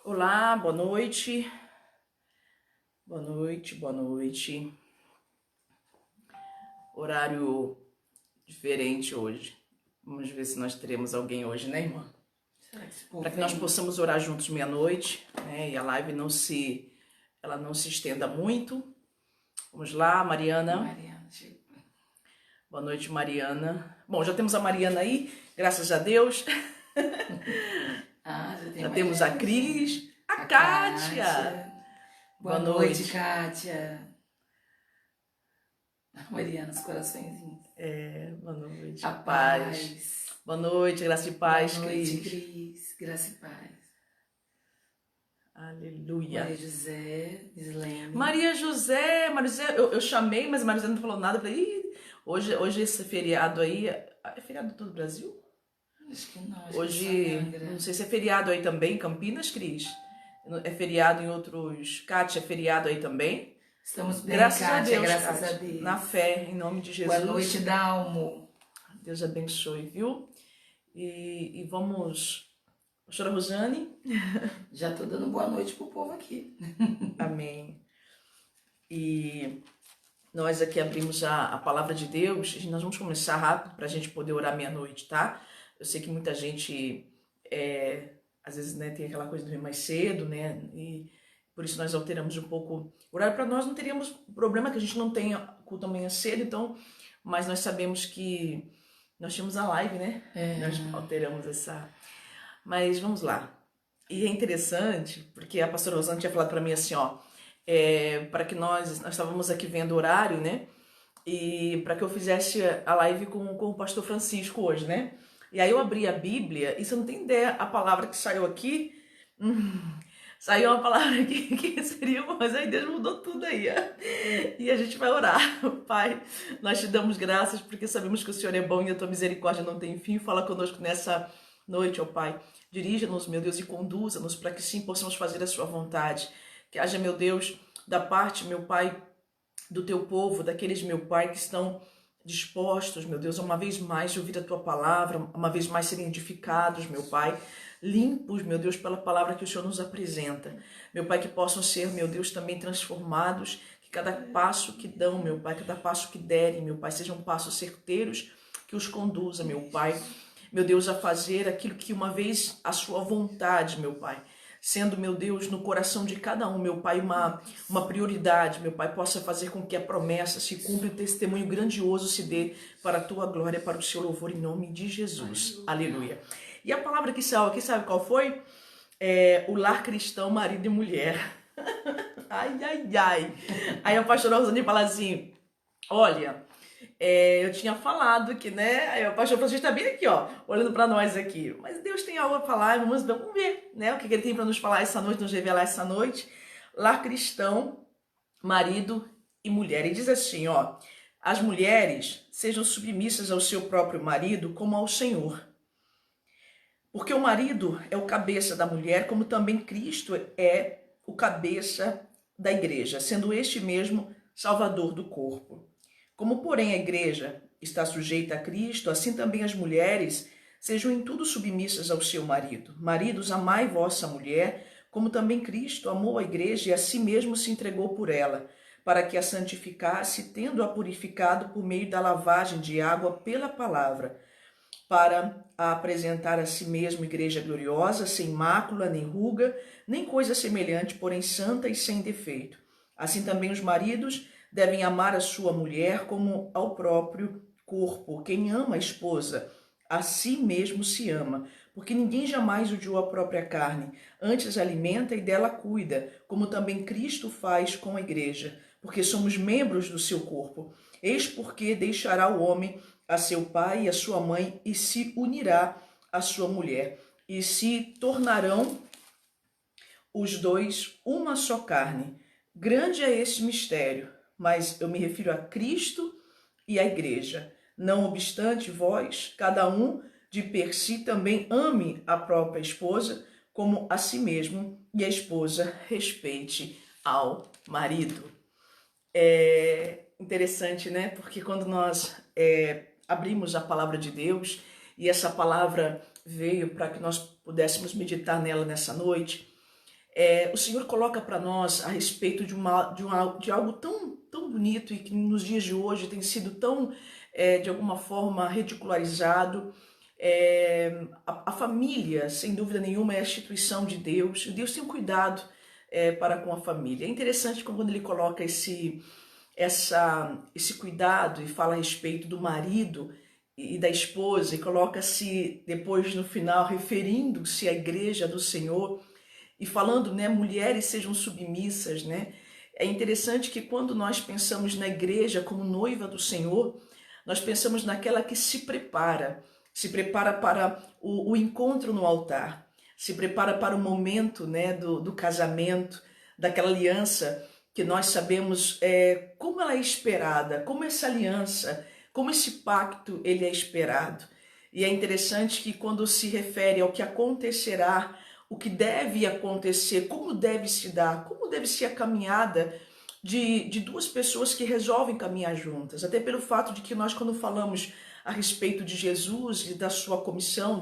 Olá, boa noite. Boa noite, boa noite. Horário diferente hoje. Vamos ver se nós teremos alguém hoje, né, irmã? Para que nós possamos orar juntos meia-noite, né? E a live não se estenda muito. Vamos lá, Mariana. Boa noite, Mariana. Bom, já temos a Mariana aí, graças a Deus. Já temos a Cris, a Kátia. Boa noite, Kátia. Mariana, os coraçõezinhos. Boa noite. A paz. Boa noite, graça e paz, Boa noite, Cris. Cris. Graça e paz. Aleluia. Maria José, Islene. Maria José, eu chamei, mas a Maria José não falou nada. Eu falei, hoje esse feriado aí, é feriado de todo o Brasil? Acho que não. Hoje, não sei se é feriado aí também, em Campinas, Cris. É feriado em outros. Kátia, é feriado aí também? Estamos bem, graças Kátia, a Deus, graças Kátia. a Deus. Na fé, em nome de Jesus. Boa noite, Dalmo. Deus abençoe, viu? E vamos... Pastora Rosane? Já tô dando boa noite pro povo aqui. Amém. E nós aqui abrimos a palavra de Deus e nós vamos começar rápido para a gente poder orar meia-noite, tá? Eu sei que muita gente, às vezes, né, tem aquela coisa de dormir mais cedo, né? E por isso nós alteramos um pouco o horário. Para nós não teríamos problema que a gente não tenha culto amanhã cedo, então, mas nós sabemos que nós tínhamos a live, né? Nós alteramos essa... Mas vamos lá. E é interessante, porque a pastora Rosana tinha falado para mim assim, ó, para que nós estávamos aqui vendo o horário, né? E para que eu fizesse a live com o pastor Francisco hoje, né? E aí eu abri a Bíblia e você não tem ideia a palavra que saiu aqui. Saiu uma palavra que seria, mas aí Deus mudou tudo aí. E a gente vai orar. Pai, nós te damos graças porque sabemos que o Senhor é bom e a tua misericórdia não tem fim. Fala conosco nessa noite, ó Pai. Dirija-nos, meu Deus, e conduza-nos para que sim possamos fazer a sua vontade. Que haja, meu Deus, da parte, meu Pai, do teu povo, daqueles, meu Pai, que estão dispostos, meu Deus, a uma vez mais ouvir a tua palavra, uma vez mais serem edificados, meu Pai, limpos, meu Deus, pela palavra que o Senhor nos apresenta. Meu Pai, que possam ser, meu Deus, também transformados, que cada passo que dão, meu Pai, cada passo que derem, meu Pai, sejam passos certeiros que os conduza, meu Pai, meu Deus, a fazer aquilo que uma vez a sua vontade, meu Pai, sendo, meu Deus, no coração de cada um, meu Pai, uma prioridade, meu Pai, possa fazer com que a promessa se cumpra e o testemunho grandioso se dê para a tua glória, para o seu louvor, em nome de Jesus. Aleluia. E a palavra que saiu aqui, sabe qual foi? O lar cristão, marido e mulher. Ai, ai, ai. Aí a pastora Rosane fala assim, olha... eu tinha falado que, né, aí o pastor Francisco está bem aqui, ó, olhando para nós aqui, mas Deus tem algo a falar, vamos ver, né, o que ele tem para nos falar essa noite, nos revelar essa noite. Lar cristão, marido e mulher, e diz assim, ó, as mulheres sejam submissas ao seu próprio marido como ao Senhor, porque o marido é o cabeça da mulher, como também Cristo é o cabeça da igreja, sendo este mesmo salvador do corpo. Como, porém, a igreja está sujeita a Cristo, assim também as mulheres sejam em tudo submissas ao seu marido. Maridos, amai vossa mulher, como também Cristo amou a igreja e a si mesmo se entregou por ela, para que a santificasse, tendo-a purificado por meio da lavagem de água pela palavra, para a apresentar a si mesmo igreja gloriosa, sem mácula, nem ruga, nem coisa semelhante, porém santa e sem defeito. Assim também os maridos devem amar a sua mulher como ao próprio corpo. Quem ama a esposa, a si mesmo se ama, porque ninguém jamais odiou a própria carne, antes alimenta e dela cuida, como também Cristo faz com a igreja, porque somos membros do seu corpo. Eis porque deixará o homem a seu pai e a sua mãe e se unirá à sua mulher, e se tornarão os dois uma só carne. Grande é esse mistério, mas eu me refiro a Cristo e à igreja. Não obstante, vós, cada um de per si, também ame a própria esposa como a si mesmo, e a esposa respeite ao marido. É interessante, né? Porque quando nós abrimos a palavra de Deus, e essa palavra veio para que nós pudéssemos meditar nela nessa noite, O Senhor coloca para nós a respeito de algo tão bonito e que nos dias de hoje tem sido tão, de alguma forma, ridicularizado. A família, sem dúvida nenhuma, é a instituição de Deus. Deus tem um cuidado para com a família. É interessante quando ele coloca esse cuidado e fala a respeito do marido e da esposa, e coloca-se depois no final referindo-se à igreja do Senhor e falando, né, mulheres sejam submissas, né? É interessante que quando nós pensamos na igreja como noiva do Senhor, nós pensamos naquela que se prepara para o encontro no altar, se prepara para o momento, né, do casamento, daquela aliança que nós sabemos como ela é esperada, como essa aliança, como esse pacto ele é esperado. E é interessante que quando se refere ao que acontecerá, o que deve acontecer, como deve se dar, como deve ser a caminhada de duas pessoas que resolvem caminhar juntas, até pelo fato de que nós, quando falamos a respeito de Jesus e da sua comissão,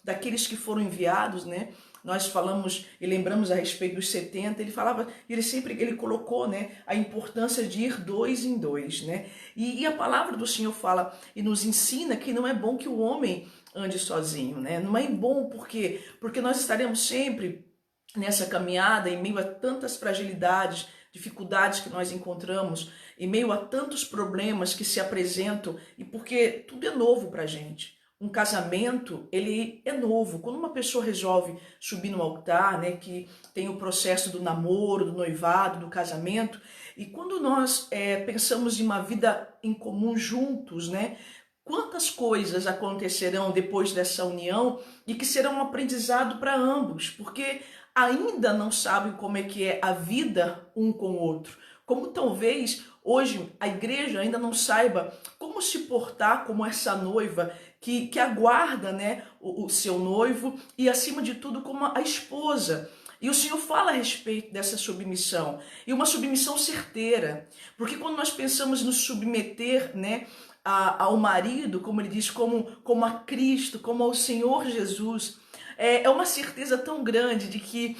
daqueles que foram enviados, né? Nós falamos e lembramos a respeito dos 70, ele colocou, né, a importância de ir 2 em 2, né? E a palavra do Senhor fala e nos ensina que não é bom que o homem ande sozinho, né? Não é bom porque nós estaremos sempre nessa caminhada em meio a tantas fragilidades, dificuldades que nós encontramos, em meio a tantos problemas que se apresentam, e porque tudo é novo para a gente. Um casamento, ele é novo. Quando uma pessoa resolve subir no altar, né, que tem o processo do namoro, do noivado, do casamento, e quando nós pensamos em uma vida em comum juntos, né, quantas coisas acontecerão depois dessa união e que serão um aprendizado para ambos, porque ainda não sabem como é que é a vida um com o outro. Como talvez hoje a igreja ainda não saiba como se portar como essa noiva que aguarda, né, o seu noivo e, acima de tudo, como a esposa. E o Senhor fala a respeito dessa submissão, e uma submissão certeira, porque quando nós pensamos nos submeter, né, ao marido, como ele diz, como a Cristo, como ao Senhor Jesus, é uma certeza tão grande de que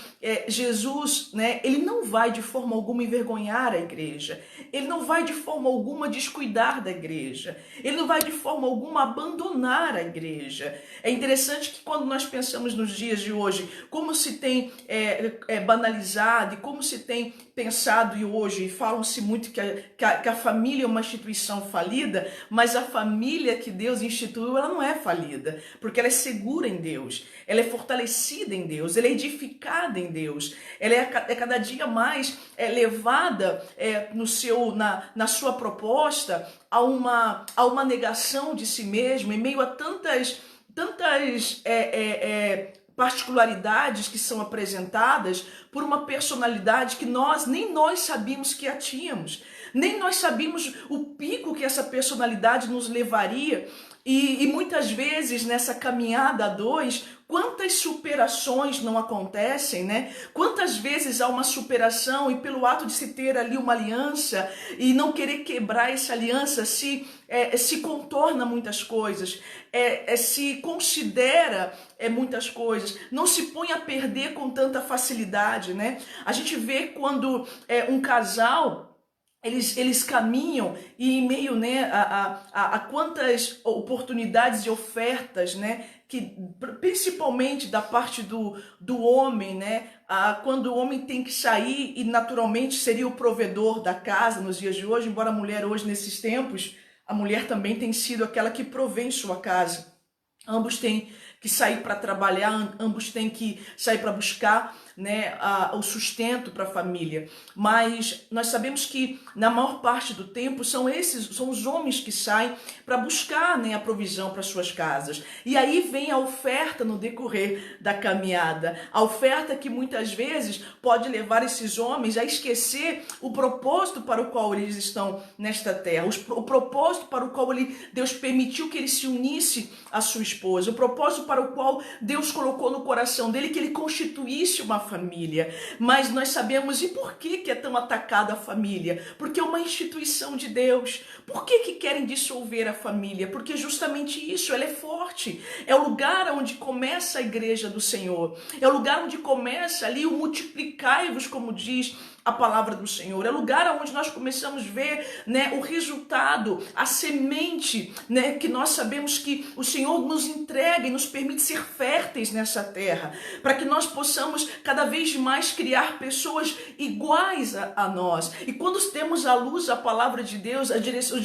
Jesus, né, ele não vai de forma alguma envergonhar a igreja, ele não vai de forma alguma descuidar da igreja, ele não vai de forma alguma abandonar a igreja. É interessante que quando nós pensamos nos dias de hoje, como se tem banalizado e como se tem pensado, e hoje falam-se muito que a família é uma instituição falida, mas a família que Deus instituiu, ela não é falida, porque ela é segura em Deus, ela é fortalecida em Deus, ela é edificada em Deus, ela é cada dia mais levada na sua proposta a uma negação de si mesmo, em meio a tantas particularidades que são apresentadas por uma personalidade que nem nós sabíamos que a tínhamos, nem nós sabíamos o pico que essa personalidade nos levaria. E muitas vezes nessa caminhada a dois, quantas superações não acontecem, né? Quantas vezes há uma superação e pelo ato de se ter ali uma aliança e não querer quebrar essa aliança, se contorna muitas coisas, se considera muitas coisas, não se põe a perder com tanta facilidade, né? A gente vê quando um casal eles caminham e em meio, né, a quantas oportunidades e ofertas, né, que principalmente da parte do homem, né, quando o homem tem que sair e naturalmente seria o provedor da casa nos dias de hoje, embora a mulher hoje nesses tempos, a mulher também tem sido aquela que provém sua casa. Ambos têm que sair para trabalhar, ambos têm que sair para buscar, né, o sustento para a família. Mas nós sabemos que na maior parte do tempo são os homens que saem para buscar, né, a provisão para suas casas. E aí vem a oferta no decorrer da caminhada. A oferta que muitas vezes pode levar esses homens a esquecer o propósito para o qual eles estão nesta terra, o propósito para o qual Deus permitiu que ele se unisse à sua esposa, o propósito para o qual Deus colocou no coração dele que ele constituísse uma família, mas nós sabemos e por que é tão atacada a família? Porque é uma instituição de Deus. Por que querem dissolver a família? Porque justamente isso, ela é forte. É o lugar onde começa a igreja do Senhor. É o lugar onde começa ali o multiplicai-vos, como diz a palavra do Senhor. É o lugar onde nós começamos a ver, né, o resultado, a semente, né, que nós sabemos que o Senhor nos entrega e nos permite ser férteis nessa terra, para que nós possamos cada vez mais criar pessoas iguais a nós. E quando temos à luz a palavra de Deus, o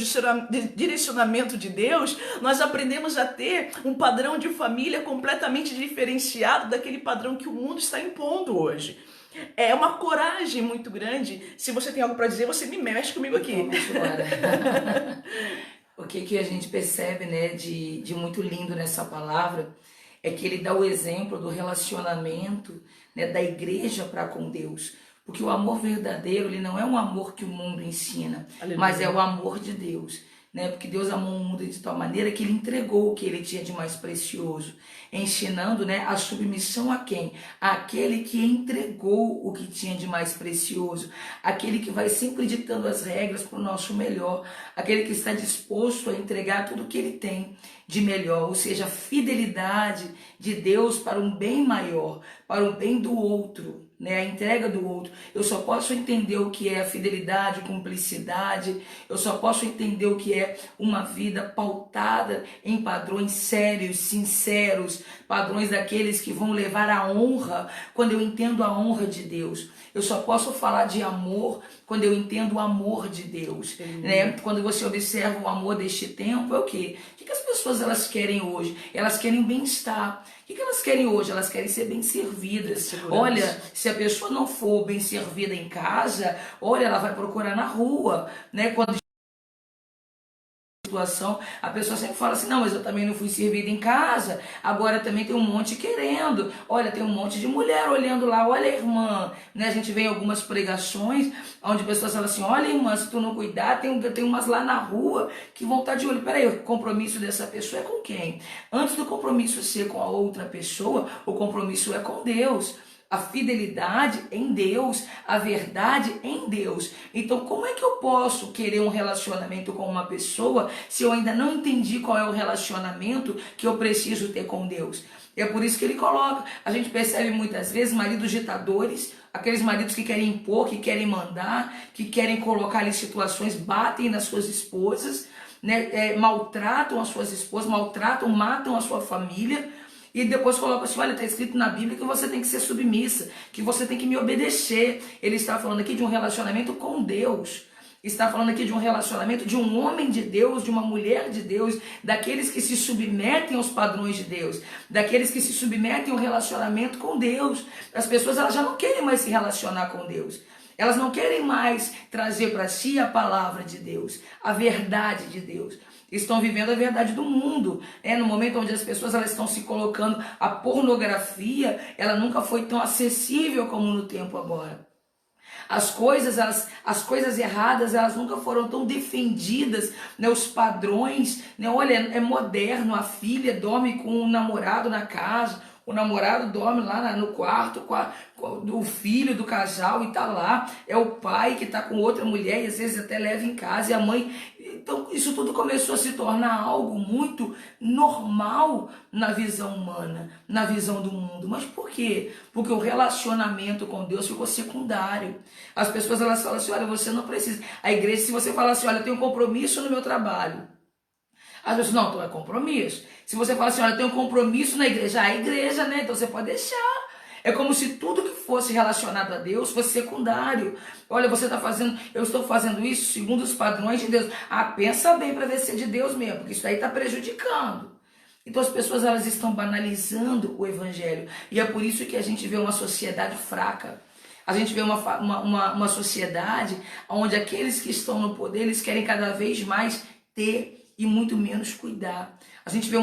direcionamento de Deus, nós aprendemos a ter um padrão de família completamente diferenciado daquele padrão que o mundo está impondo hoje. É uma coragem muito grande. Se você tem algo para dizer, você me mexe comigo aqui. O que a gente percebe, né, de muito lindo nessa palavra é que ele dá o exemplo do relacionamento, né, da igreja para com Deus. Porque o amor verdadeiro, ele não é um amor que o mundo ensina, Aleluia. Mas é o amor de Deus. Né? Porque Deus amou o mundo de tal maneira que ele entregou o que ele tinha de mais precioso, ensinando, né, a submissão a quem? Àquele que entregou o que tinha de mais precioso, aquele que vai sempre ditando as regras para o nosso melhor, aquele que está disposto a entregar tudo o que ele tem de melhor, ou seja, a fidelidade de Deus para um bem maior, para o bem do outro. Né, a entrega do outro. Eu só posso entender o que é fidelidade, cumplicidade, eu só posso entender o que é uma vida pautada em padrões sérios, sinceros, padrões daqueles que vão levar a honra, quando eu entendo a honra de Deus. Eu só posso falar de amor quando eu entendo o amor de Deus. Né? Quando você observa o amor deste tempo, é o quê? O que as pessoas elas querem hoje? Elas querem bem-estar. O que elas querem hoje? Elas querem ser bem servidas. Olha, se a pessoa não for bem servida em casa, olha, ela vai procurar na rua, né? Quando situação, a pessoa sempre fala assim, não, mas eu também não fui servida em casa, agora também tem um monte querendo, olha, tem um monte de mulher olhando lá, olha irmã, né, a gente vê em algumas pregações, onde pessoas falam assim, olha irmã, se tu não cuidar, tem umas lá na rua que vão estar de olho, peraí, o compromisso dessa pessoa é com quem? Antes do compromisso ser com a outra pessoa, o compromisso é com Deus. A fidelidade em Deus, a verdade em Deus. Então, como é que eu posso querer um relacionamento com uma pessoa se eu ainda não entendi qual é o relacionamento que eu preciso ter com Deus? É por isso que ele coloca, a gente percebe muitas vezes maridos ditadores, aqueles maridos que querem impor, que querem mandar, que querem colocar ali situações, batem nas suas esposas, né, maltratam as suas esposas, maltratam, matam a sua família. E depois coloca assim, olha, está escrito na Bíblia que você tem que ser submissa, que você tem que me obedecer. Ele está falando aqui de um relacionamento com Deus. Está falando aqui de um relacionamento de um homem de Deus, de uma mulher de Deus, daqueles que se submetem aos padrões de Deus, daqueles que se submetem ao relacionamento com Deus. As pessoas elas já não querem mais se relacionar com Deus. Elas não querem mais trazer para si a palavra de Deus, a verdade de Deus. Estão vivendo a verdade do mundo. No momento onde as pessoas elas estão se colocando, a pornografia, ela nunca foi tão acessível como no tempo agora. As coisas erradas, elas nunca foram tão defendidas, né? Os padrões, né? Olha, é moderno, a filha dorme com um namorado na casa, o namorado dorme lá no quarto do filho do casal e tá lá. É o pai que tá com outra mulher e às vezes até leva em casa e a mãe. Então isso tudo começou a se tornar algo muito normal na visão humana, na visão do mundo. Mas por quê? Porque o relacionamento com Deus ficou secundário. As pessoas elas falam assim, olha, você não precisa. A igreja, se você falar assim, olha, eu tenho um compromisso no meu trabalho. As pessoas, não, então é compromisso. Se você fala assim, olha, eu tenho um compromisso na igreja, a igreja, né? Então você pode deixar. É como se tudo que fosse relacionado a Deus fosse secundário. Olha, você está fazendo, eu estou fazendo isso segundo os padrões de Deus. Ah, pensa bem para ver se é de Deus mesmo, porque isso aí está prejudicando. Então as pessoas elas estão banalizando o evangelho. E é por isso que a gente vê uma sociedade fraca. A gente vê uma sociedade onde aqueles que estão no poder, eles querem cada vez mais ter e muito menos cuidar. A gente vê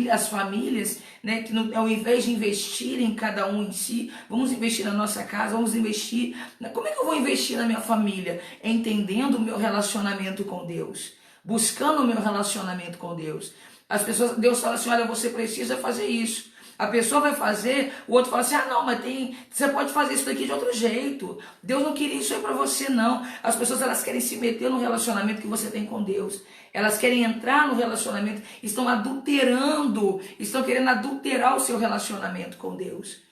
as famílias, né, que ao invés de investir em cada um em si, vamos investir na nossa casa, vamos investir. Como é que eu vou investir na minha família? Entendendo o meu relacionamento com Deus, buscando o meu relacionamento com Deus. As pessoas, Deus fala assim, olha, você precisa fazer isso. A pessoa vai fazer, o outro fala assim, ah não, mas você pode fazer isso daqui de outro jeito. Deus não queria isso aí pra você não. As pessoas elas querem se meter no relacionamento que você tem com Deus. Elas querem entrar no relacionamento, estão adulterando, estão querendo adulterar o seu relacionamento com Deus.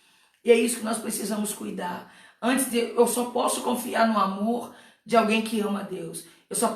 E é isso que nós precisamos cuidar. Eu só posso confiar no amor de alguém que ama a Deus. Eu só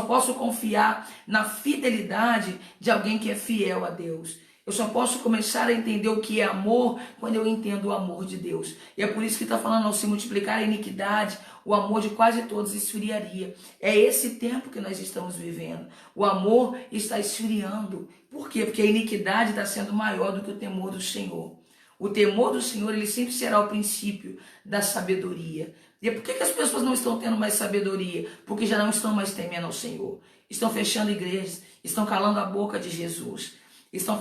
posso confiar na fidelidade de alguém que é fiel a Deus. Eu só posso começar a entender o que é amor quando eu entendo o amor de Deus. E é por isso que está falando, ao se multiplicar a iniquidade, o amor de quase todos esfriaria. É esse tempo que nós estamos vivendo. O amor está esfriando. Por quê? Porque a iniquidade está sendo maior do que o temor do Senhor. O temor do Senhor, ele sempre será o princípio da sabedoria. E por que as pessoas não estão tendo mais sabedoria? Porque já não estão mais temendo ao Senhor. Estão fechando igrejas, estão calando a boca de Jesus. Estão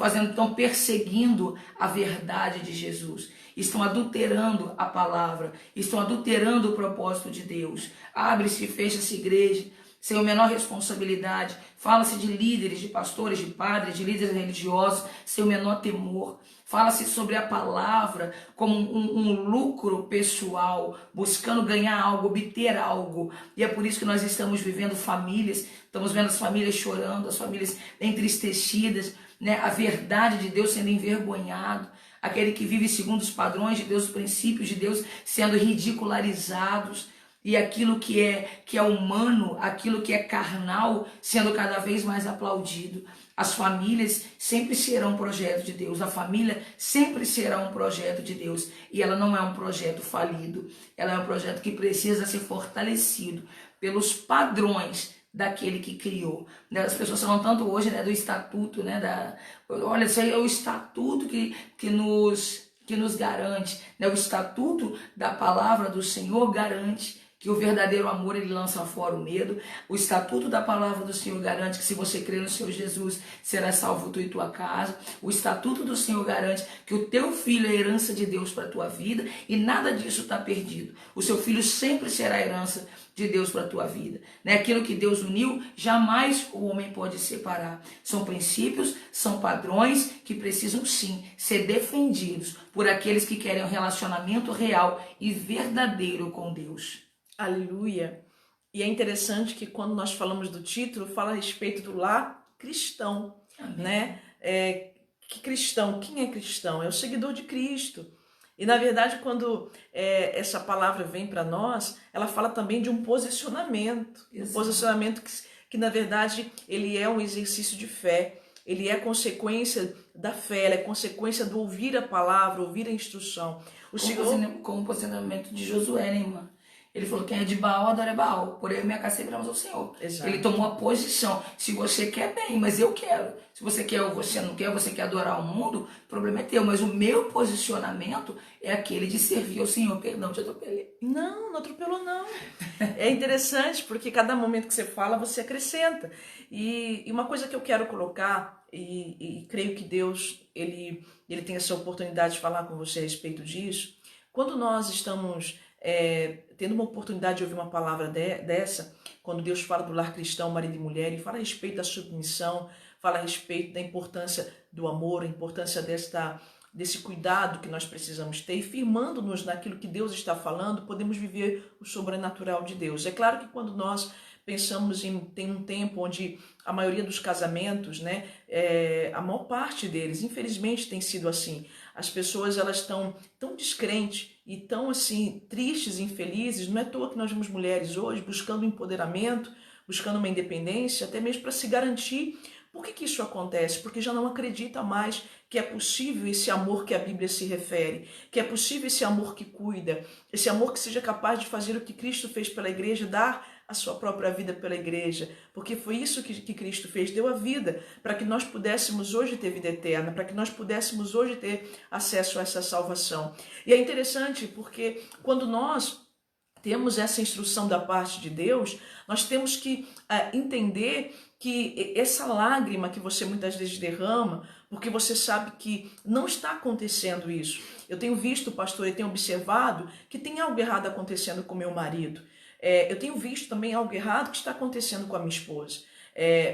perseguindo a verdade de Jesus. Estão adulterando a palavra. Estão adulterando o propósito de Deus. Abre-se e fecha-se igreja sem a menor responsabilidade. Fala-se de líderes, de pastores, de padres, de líderes religiosos, sem o menor temor. Fala-se sobre a palavra como um lucro pessoal, buscando ganhar algo, obter algo. E é por isso que nós estamos vivendo famílias, estamos vendo as famílias chorando, as famílias entristecidas, né? A verdade de Deus sendo envergonhado, aquele que vive segundo os padrões de Deus, os princípios de Deus sendo ridicularizados. E aquilo que é humano, aquilo que é carnal, sendo cada vez mais aplaudido. As famílias sempre serão um projeto de Deus. A família sempre será um projeto de Deus. E ela não é um projeto falido. Ela é um projeto que precisa ser fortalecido pelos padrões daquele que criou. As pessoas falam tanto hoje, né, do estatuto, né, olha, isso aí é o estatuto que nos garante, né, o estatuto da palavra do Senhor garante que o verdadeiro amor ele lança fora o medo. O estatuto da palavra do Senhor garante que se você crer no Senhor Jesus, será salvo tu e tua casa. O estatuto do Senhor garante que o teu filho é a herança de Deus para a tua vida e nada disso está perdido. O seu filho sempre será a herança de Deus para a tua vida. Né? Aquilo que Deus uniu, jamais o homem pode separar. São princípios, são padrões que precisam sim ser defendidos por aqueles que querem um relacionamento real e verdadeiro com Deus. Aleluia! E é interessante que quando nós falamos do título, fala a respeito do lar cristão, né? Que cristão? Quem é cristão? É o seguidor de Cristo. E na verdade, quando essa palavra vem para nós, ela fala também de um posicionamento. Exato. Um posicionamento que na verdade ele é um exercício de fé. Ele é consequência da fé, ele é consequência do ouvir a palavra, ouvir a instrução. Como o posicionamento de Josué, né, irmã? Ele falou, quem é de Baal, adora Baal. Porém, eu minha casa serviremos ao Senhor. Exato. Ele tomou a posição. Se você quer, bem, mas eu quero. Se você quer ou você não quer, você quer adorar o mundo, o problema é teu. Mas o meu posicionamento é aquele de servir ao Senhor. Perdão, te atropelei. Não atropelou não. É interessante, porque cada momento que você fala, você acrescenta. E uma coisa que eu quero colocar, e creio que Deus, ele tem essa oportunidade de falar com você a respeito disso. Quando nós estamos tendo uma oportunidade de ouvir uma palavra dessa, quando Deus fala do lar cristão, marido e mulher, e fala a respeito da submissão, fala a respeito da importância do amor, a importância desse cuidado que nós precisamos ter, e firmando-nos naquilo que Deus está falando, podemos viver o sobrenatural de Deus. É claro que quando nós pensamos tem um tempo onde a maioria dos casamentos, né, a maior parte deles, infelizmente, tem sido assim. As pessoas elas estão tão descrentes e tão assim tristes e infelizes. Não é à toa que nós vemos mulheres hoje buscando empoderamento, buscando uma independência, até mesmo para se garantir. Por que isso acontece? Porque já não acredita mais que é possível esse amor que a Bíblia se refere, que é possível esse amor que cuida, esse amor que seja capaz de fazer o que Cristo fez pela igreja, dar a sua própria vida pela igreja, porque foi isso que Cristo fez, deu a vida para que nós pudéssemos hoje ter vida eterna, para que nós pudéssemos hoje ter acesso a essa salvação. E é interessante porque quando nós temos essa instrução da parte de Deus, nós temos que entender que essa lágrima que você muitas vezes derrama, porque você sabe que não está acontecendo isso. Eu tenho visto, pastor, eu tenho observado que tem algo errado acontecendo com meu marido. Eu tenho visto também algo errado que está acontecendo com a minha esposa.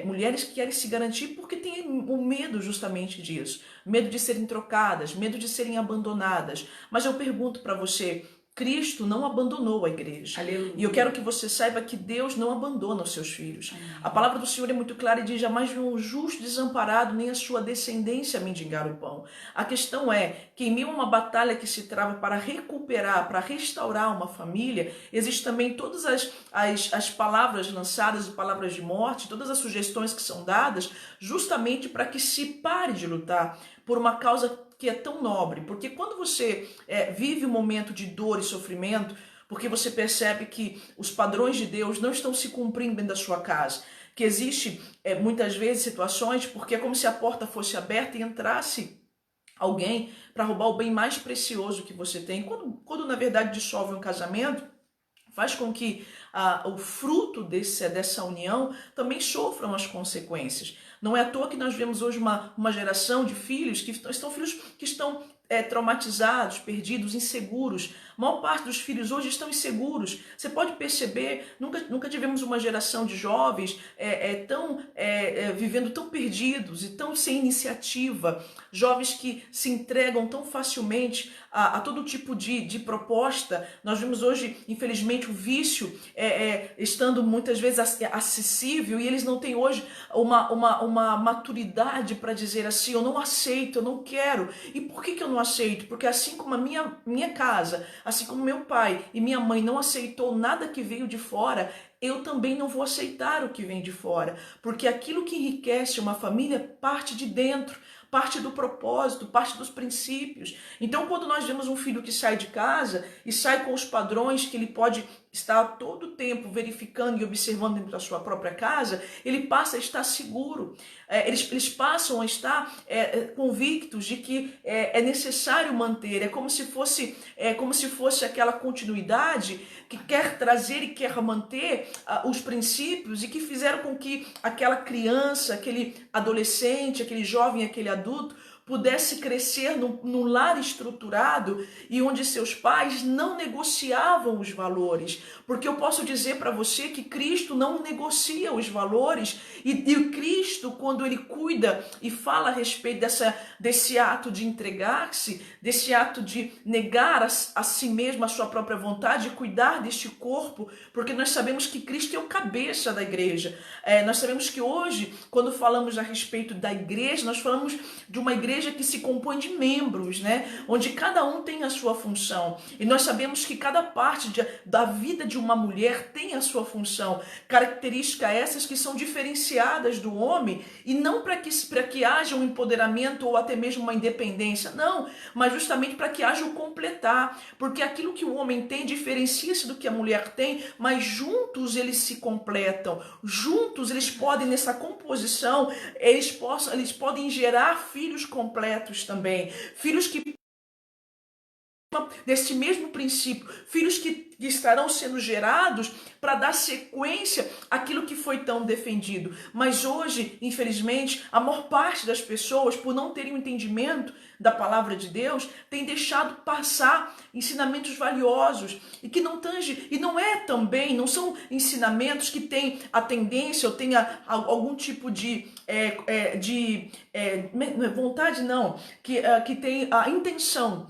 Mulheres que querem se garantir porque têm o medo justamente disso. Medo de serem trocadas, medo de serem abandonadas. Mas eu pergunto para você, Cristo não abandonou a igreja. Aleluia. E eu quero que você saiba que Deus não abandona os seus filhos. Amém. A palavra do Senhor é muito clara e diz: jamais viu um justo desamparado, nem a sua descendência mendigar o pão. A questão é que em meio a uma batalha que se trava para recuperar, para restaurar uma família, existem também todas as palavras lançadas e palavras de morte, todas as sugestões que são dadas, justamente para que se pare de lutar por uma causa que é tão nobre. Porque quando você vive um momento de dor e sofrimento, porque você percebe que os padrões de Deus não estão se cumprindo dentro da sua casa, que existe muitas vezes situações porque é como se a porta fosse aberta e entrasse alguém para roubar o bem mais precioso que você tem. Quando na verdade dissolve um casamento, faz com que o fruto dessa união também sofram as consequências. Não é à toa que nós vemos hoje uma geração de filhos que estão traumatizados, perdidos, inseguros. A maior parte dos filhos hoje estão inseguros. Você pode perceber, nunca tivemos uma geração de jovens vivendo tão perdidos e tão sem iniciativa. Jovens que se entregam tão facilmente a todo tipo de proposta. Nós vemos hoje, infelizmente, o vício estando muitas vezes acessível, e eles não têm hoje uma maturidade para dizer assim: eu não aceito, eu não quero. E por que eu não aceito? Porque assim como a minha casa, assim como meu pai e minha mãe não aceitou nada que veio de fora, eu também não vou aceitar o que vem de fora. Porque aquilo que enriquece uma família parte de dentro, parte do propósito, parte dos princípios. Então, quando nós vemos um filho que sai de casa e sai com os padrões que ele pode estar todo o tempo verificando e observando dentro da sua própria casa, ele passa a estar seguro. Eles passam a estar convictos de que é necessário manter. É como se fosse aquela continuidade que quer trazer e quer manter os princípios, e que fizeram com que aquela criança, aquele adolescente, aquele jovem, aquele adulto pudesse crescer num lar estruturado e onde seus pais não negociavam os valores. Porque eu posso dizer para você que Cristo não negocia os valores, e o Cristo, quando ele cuida e fala a respeito desse ato de entregar-se, desse ato de negar a si mesmo, a sua própria vontade, e cuidar deste corpo, porque nós sabemos que Cristo é o cabeça da igreja. Nós sabemos que hoje, quando falamos a respeito da igreja, nós falamos de uma igreja que se compõe de membros, né? Onde cada um tem a sua função. E nós sabemos que cada parte da vida de uma mulher tem a sua função. Características essas que são diferenciadas do homem, e não para que haja um empoderamento ou até mesmo uma independência, não, mas justamente para que haja o completar. Porque aquilo que o homem tem diferencia-se do que a mulher tem, mas juntos eles se completam. Juntos eles podem, nessa composição, eles podem gerar filhos completos também, filhos que deste mesmo princípio, filhos que estarão sendo gerados para dar sequência àquilo que foi tão defendido. Mas hoje, infelizmente, a maior parte das pessoas, por não terem o entendimento da palavra de Deus, tem deixado passar ensinamentos valiosos e que não tange, e não são ensinamentos que têm a tendência ou tenha algum tipo de vontade, não, que tem a intenção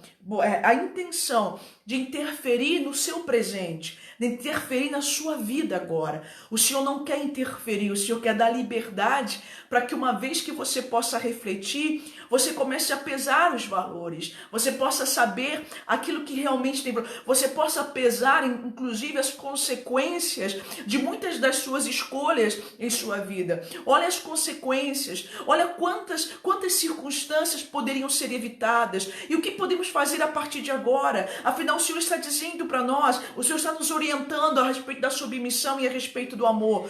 de interferir no seu presente, de interferir na sua vida agora. O Senhor não quer interferir, o Senhor quer dar liberdade para que, uma vez que você possa refletir, você comece a pesar os valores, você possa saber aquilo que realmente tem, você possa pesar, inclusive, as consequências de muitas das suas escolhas em sua vida. Olha as consequências, olha quantas circunstâncias poderiam ser evitadas e o que podemos fazer a partir de agora. Afinal, o Senhor está dizendo para nós, o Senhor está nos orientando a respeito da submissão e a respeito do amor.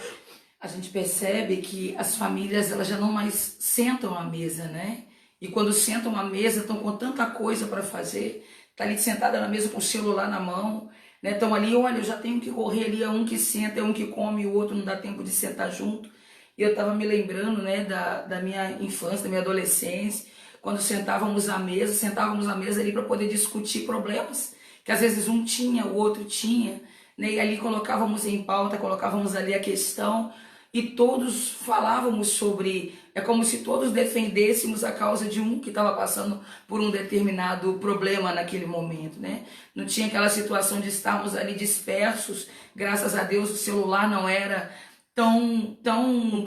A gente percebe que as famílias, elas já não mais sentam à mesa, né? E quando sentam à mesa, estão com tanta coisa para fazer, tá ali sentada na mesa com o celular na mão, né? Estão ali, olha, eu já tenho que correr ali, é um que senta, é um que come, o outro não dá tempo de sentar junto. E eu estava me lembrando, né, da minha infância, da minha adolescência, quando sentávamos à mesa ali para poder discutir problemas, que às vezes um tinha, o outro tinha, né? E ali colocávamos em pauta, colocávamos ali a questão. e todos falávamos sobre, é como se todos defendêssemos a causa de um que estava passando por um determinado problema naquele momento, né? Não tinha aquela situação de estarmos ali dispersos, graças a Deus o celular não era tão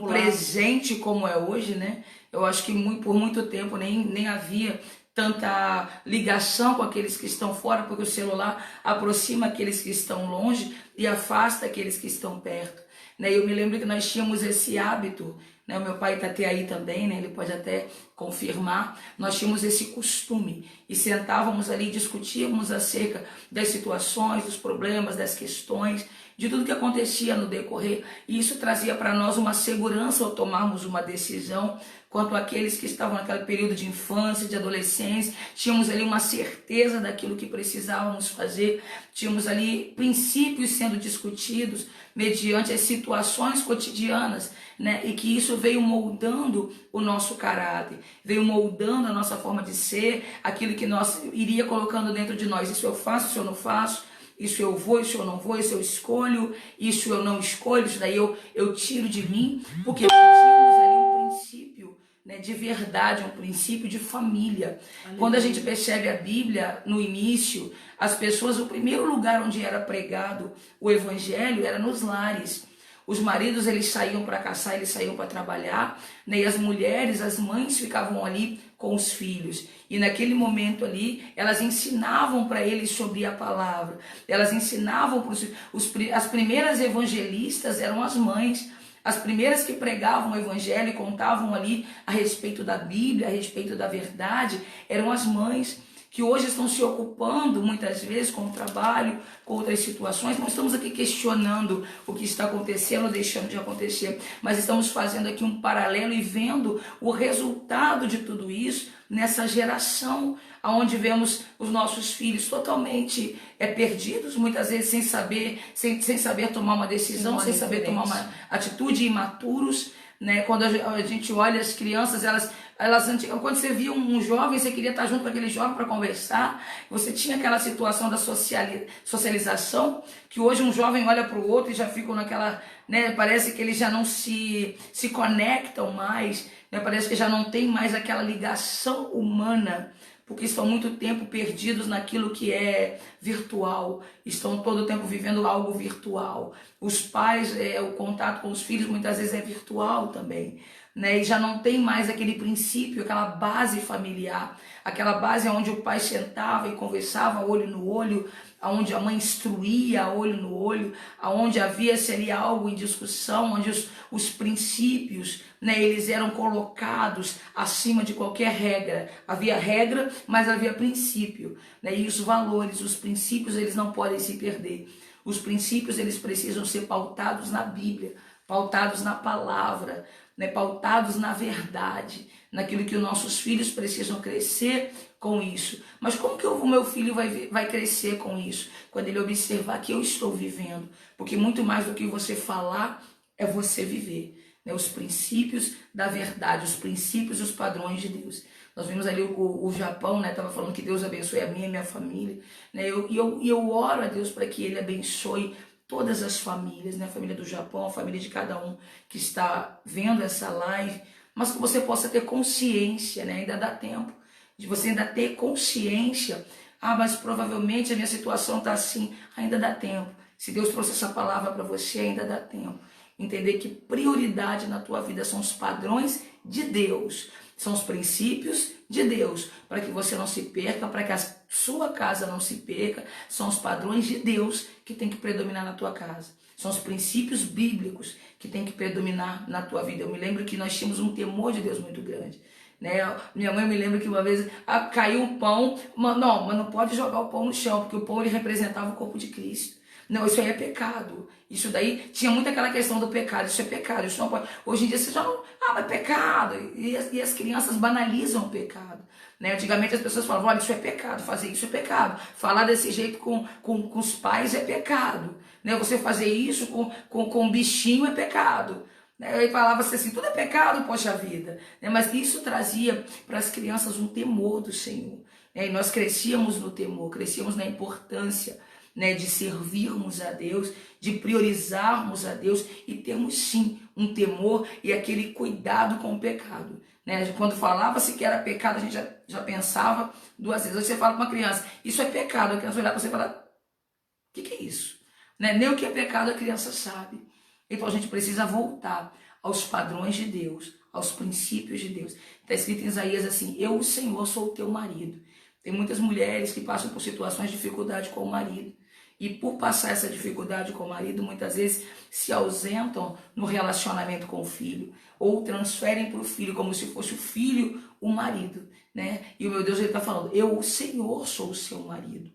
presente como é hoje, né? Eu acho que por muito tempo nem havia tanta ligação com aqueles que estão fora, porque o celular aproxima aqueles que estão longe e afasta aqueles que estão perto. Né? Eu me lembro que nós tínhamos esse hábito, né? O meu pai está até aí também, né? Ele pode até confirmar. Nós tínhamos esse costume e sentávamos ali e discutíamos acerca das situações, dos problemas, das questões, de tudo que acontecia no decorrer, e isso trazia para nós uma segurança ao tomarmos uma decisão. Quanto àqueles que estavam naquele período de infância, de adolescência, tínhamos ali uma certeza daquilo que precisávamos fazer, tínhamos ali princípios sendo discutidos mediante as situações cotidianas, né? E que isso veio moldando o nosso caráter, veio moldando a nossa forma de ser, aquilo que nós iria colocando dentro de nós. Isso eu faço, isso eu não faço, isso eu vou, isso eu não vou, isso eu escolho, isso eu não escolho, isso daí eu tiro de mim, porque tínhamos ali um princípio, né, de verdade, um princípio de família. Aleluia. Quando a gente percebe a Bíblia, no início, as pessoas, o primeiro lugar onde era pregado o evangelho era nos lares. Os maridos, eles saíam para caçar, eles saíam para trabalhar, né? E as mulheres, as mães ficavam ali com os filhos. E naquele momento ali, elas ensinavam para eles sobre a palavra. Elas ensinavam, as primeiras evangelistas eram as mães. As primeiras que pregavam o evangelho e contavam ali a respeito da Bíblia, a respeito da verdade, eram as mães, que hoje estão se ocupando muitas vezes com o trabalho, com outras situações. Não estamos aqui questionando o que está acontecendo ou deixando de acontecer, mas estamos fazendo aqui um paralelo e vendo o resultado de tudo isso nessa geração, onde vemos os nossos filhos totalmente perdidos, muitas vezes sem saber tomar uma decisão, sem saber tomar uma atitude, imaturos, né? Quando a gente olha as crianças, elas quando você via um jovem, você queria estar junto com aquele jovem para conversar, você tinha aquela situação da socialização, que hoje um jovem olha para o outro e já ficam naquela, né? Parece que eles já não se conectam mais, né? Parece que já não tem mais aquela ligação humana, porque estão muito tempo perdidos naquilo que é virtual, estão todo o tempo vivendo algo virtual. Os pais, o contato com os filhos muitas vezes é virtual também, né? E já não tem mais aquele princípio, aquela base familiar, aquela base onde o pai sentava e conversava olho no olho, onde a mãe instruía olho no olho, onde havia-se ali algo em discussão, onde os princípios, né, eles eram colocados acima de qualquer regra. Havia regra, mas havia princípio, né? E os valores, os princípios, eles não podem se perder. Os princípios, eles precisam ser pautados na Bíblia, pautados na palavra, né, pautados na verdade, naquilo que os nossos filhos precisam crescer com isso. Mas como que o meu filho vai crescer com isso? Quando ele observar que eu estou vivendo. Porque muito mais do que você falar é você viver, né? Os princípios da verdade, os princípios e os padrões de Deus. Nós vimos ali o Japão, né? Estava falando que Deus abençoe a minha e a minha família, né? Eu oro a Deus para que Ele abençoe todas as famílias, né? A família do Japão, a família de cada um que está vendo essa live, mas que você possa ter consciência, né? Ainda dá tempo de você ainda ter consciência. Ah, mas provavelmente a minha situação está assim. Ainda dá tempo. Se Deus trouxe essa palavra para você, ainda dá tempo. Entender que prioridade na tua vida são os padrões de Deus, são os princípios de Deus, para que você não se perca, para que a sua casa não se perca. São os padrões de Deus que tem que predominar na tua casa. São os princípios bíblicos que tem que predominar na tua vida. Eu me lembro que nós tínhamos um temor de Deus muito grande, né? Minha mãe me lembra que uma vez caiu um pão, mas não pode jogar o pão no chão, porque o pão ele representava o corpo de Cristo. Não, isso aí é pecado. Isso daí tinha muito aquela questão do pecado. Isso é pecado, isso não pode. Hoje em dia você já não. Mas pecado. E as crianças banalizam o pecado, né? Antigamente as pessoas falavam: olha, isso é pecado, fazer isso é pecado. Falar desse jeito com os pais é pecado, né? Você fazer isso com um bichinho é pecado. Aí falava-se assim, tudo é pecado, poxa vida. Mas isso trazia para as crianças um temor do Senhor. E nós crescíamos no temor, crescíamos na importância né, de servirmos a Deus, de priorizarmos a Deus e termos sim um temor e aquele cuidado com o pecado. Né? Quando falava-se que era pecado, a gente já pensava duas vezes. Aí você fala para uma criança, isso é pecado, a criança vai olhar para você e falar, o que é isso? Né? Nem o que é pecado a criança sabe. Então a gente precisa voltar aos padrões de Deus, aos princípios de Deus. Está escrito em Isaías assim, eu, o Senhor, sou o teu marido. Tem muitas mulheres que passam por situações de dificuldade com o marido. E por passar essa dificuldade com o marido, muitas vezes se ausentam no relacionamento com o filho. Ou transferem para o filho, como se fosse o filho o marido. Né? E o meu Deus, ele está falando, eu, o Senhor, sou o seu marido.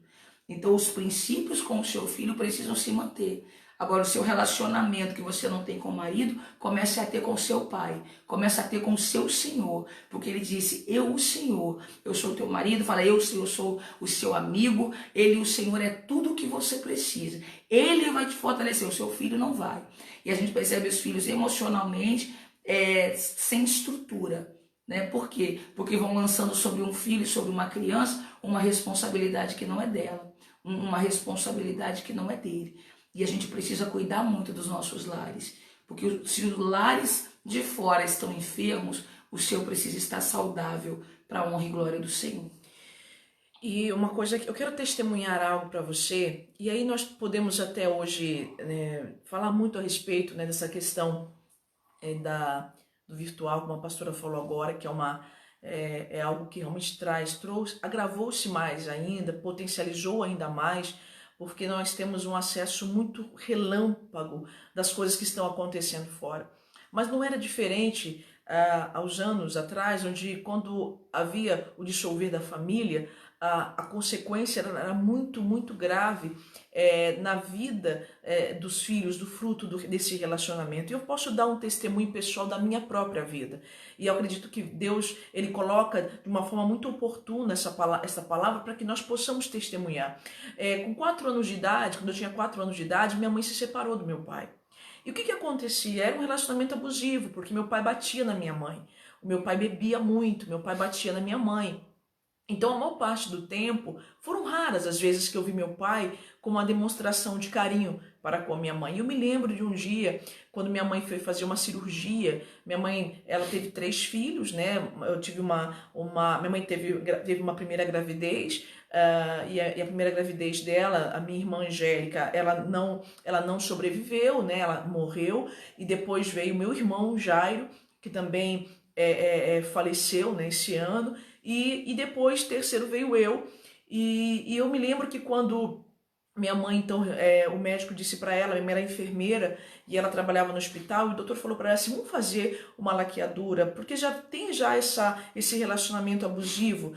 Então os princípios com o seu filho precisam se manter. Agora o seu relacionamento que você não tem com o marido, comece a ter com o seu pai, comece a ter com o seu Senhor, porque ele disse, eu o Senhor, eu sou o teu marido, fala, eu sou o seu amigo, ele o Senhor é tudo o que você precisa, ele vai te fortalecer, o seu filho não vai. E a gente percebe os filhos emocionalmente sem estrutura. Né? Por quê? Porque vão lançando sobre um filho, sobre uma criança, uma responsabilidade que não é dela, uma responsabilidade que não é dele. E a gente precisa cuidar muito dos nossos lares, porque se os lares de fora estão enfermos, o seu precisa estar saudável para a honra e glória do Senhor. E uma coisa que eu quero testemunhar algo para você, e aí nós podemos até hoje falar muito a respeito, né, dessa questão do virtual, como a pastora falou agora, que é algo que realmente trouxe, agravou-se mais ainda, potencializou ainda mais, porque nós temos um acesso muito relâmpago das coisas que estão acontecendo fora. Mas não era diferente aos anos atrás, onde quando havia o dissolver da família, a consequência era muito, muito grave na vida dos filhos, do fruto desse relacionamento. E eu posso dar um testemunho pessoal da minha própria vida. E eu acredito que Deus, ele coloca de uma forma muito oportuna essa palavra para que nós possamos testemunhar. Com 4 anos de idade, quando eu tinha 4 anos de idade, minha mãe se separou do meu pai. E o que acontecia? Era um relacionamento abusivo, porque meu pai batia na minha mãe. O meu pai bebia muito, meu pai batia na minha mãe. Então, a maior parte do tempo, foram raras as vezes que eu vi meu pai com uma demonstração de carinho para com a minha mãe. Eu me lembro de um dia, quando minha mãe foi fazer uma cirurgia. Minha mãe, ela teve 3 filhos, né? Eu tive minha mãe teve uma primeira gravidez, e a primeira gravidez dela, a minha irmã Angélica, ela não sobreviveu, né? Ela morreu, e depois veio meu irmão Jairo, que também faleceu, né, esse ano. E depois, terceiro, veio eu. E eu me lembro que quando minha mãe, então, o médico disse para ela, minha mãe era enfermeira e ela trabalhava no hospital, e o doutor falou para ela assim, vamos fazer uma laqueadura, porque já tem esse relacionamento abusivo,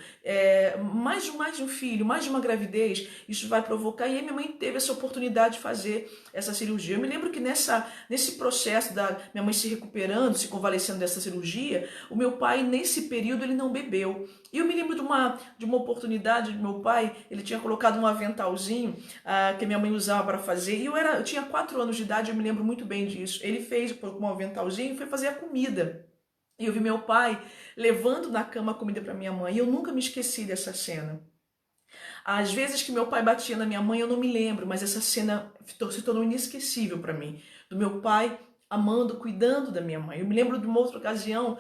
mais de um filho, mais de uma gravidez, isso vai provocar. E aí minha mãe teve essa oportunidade de fazer essa cirurgia. Eu me lembro que nesse processo da minha mãe se recuperando, se convalescendo dessa cirurgia, o meu pai, nesse período, ele não bebeu. E eu me lembro de uma oportunidade do meu pai, ele tinha colocado um aventalzinho que minha mãe usava para fazer, e eu tinha 4 anos de idade, eu me lembro muito bem disso. Ele colocou um aventalzinho e foi fazer a comida. E eu vi meu pai levando na cama a comida para minha mãe, e eu nunca me esqueci dessa cena. Às vezes que meu pai batia na minha mãe, eu não me lembro, mas essa cena se tornou inesquecível para mim, do meu pai amando, cuidando da minha mãe. Eu me lembro de uma outra ocasião,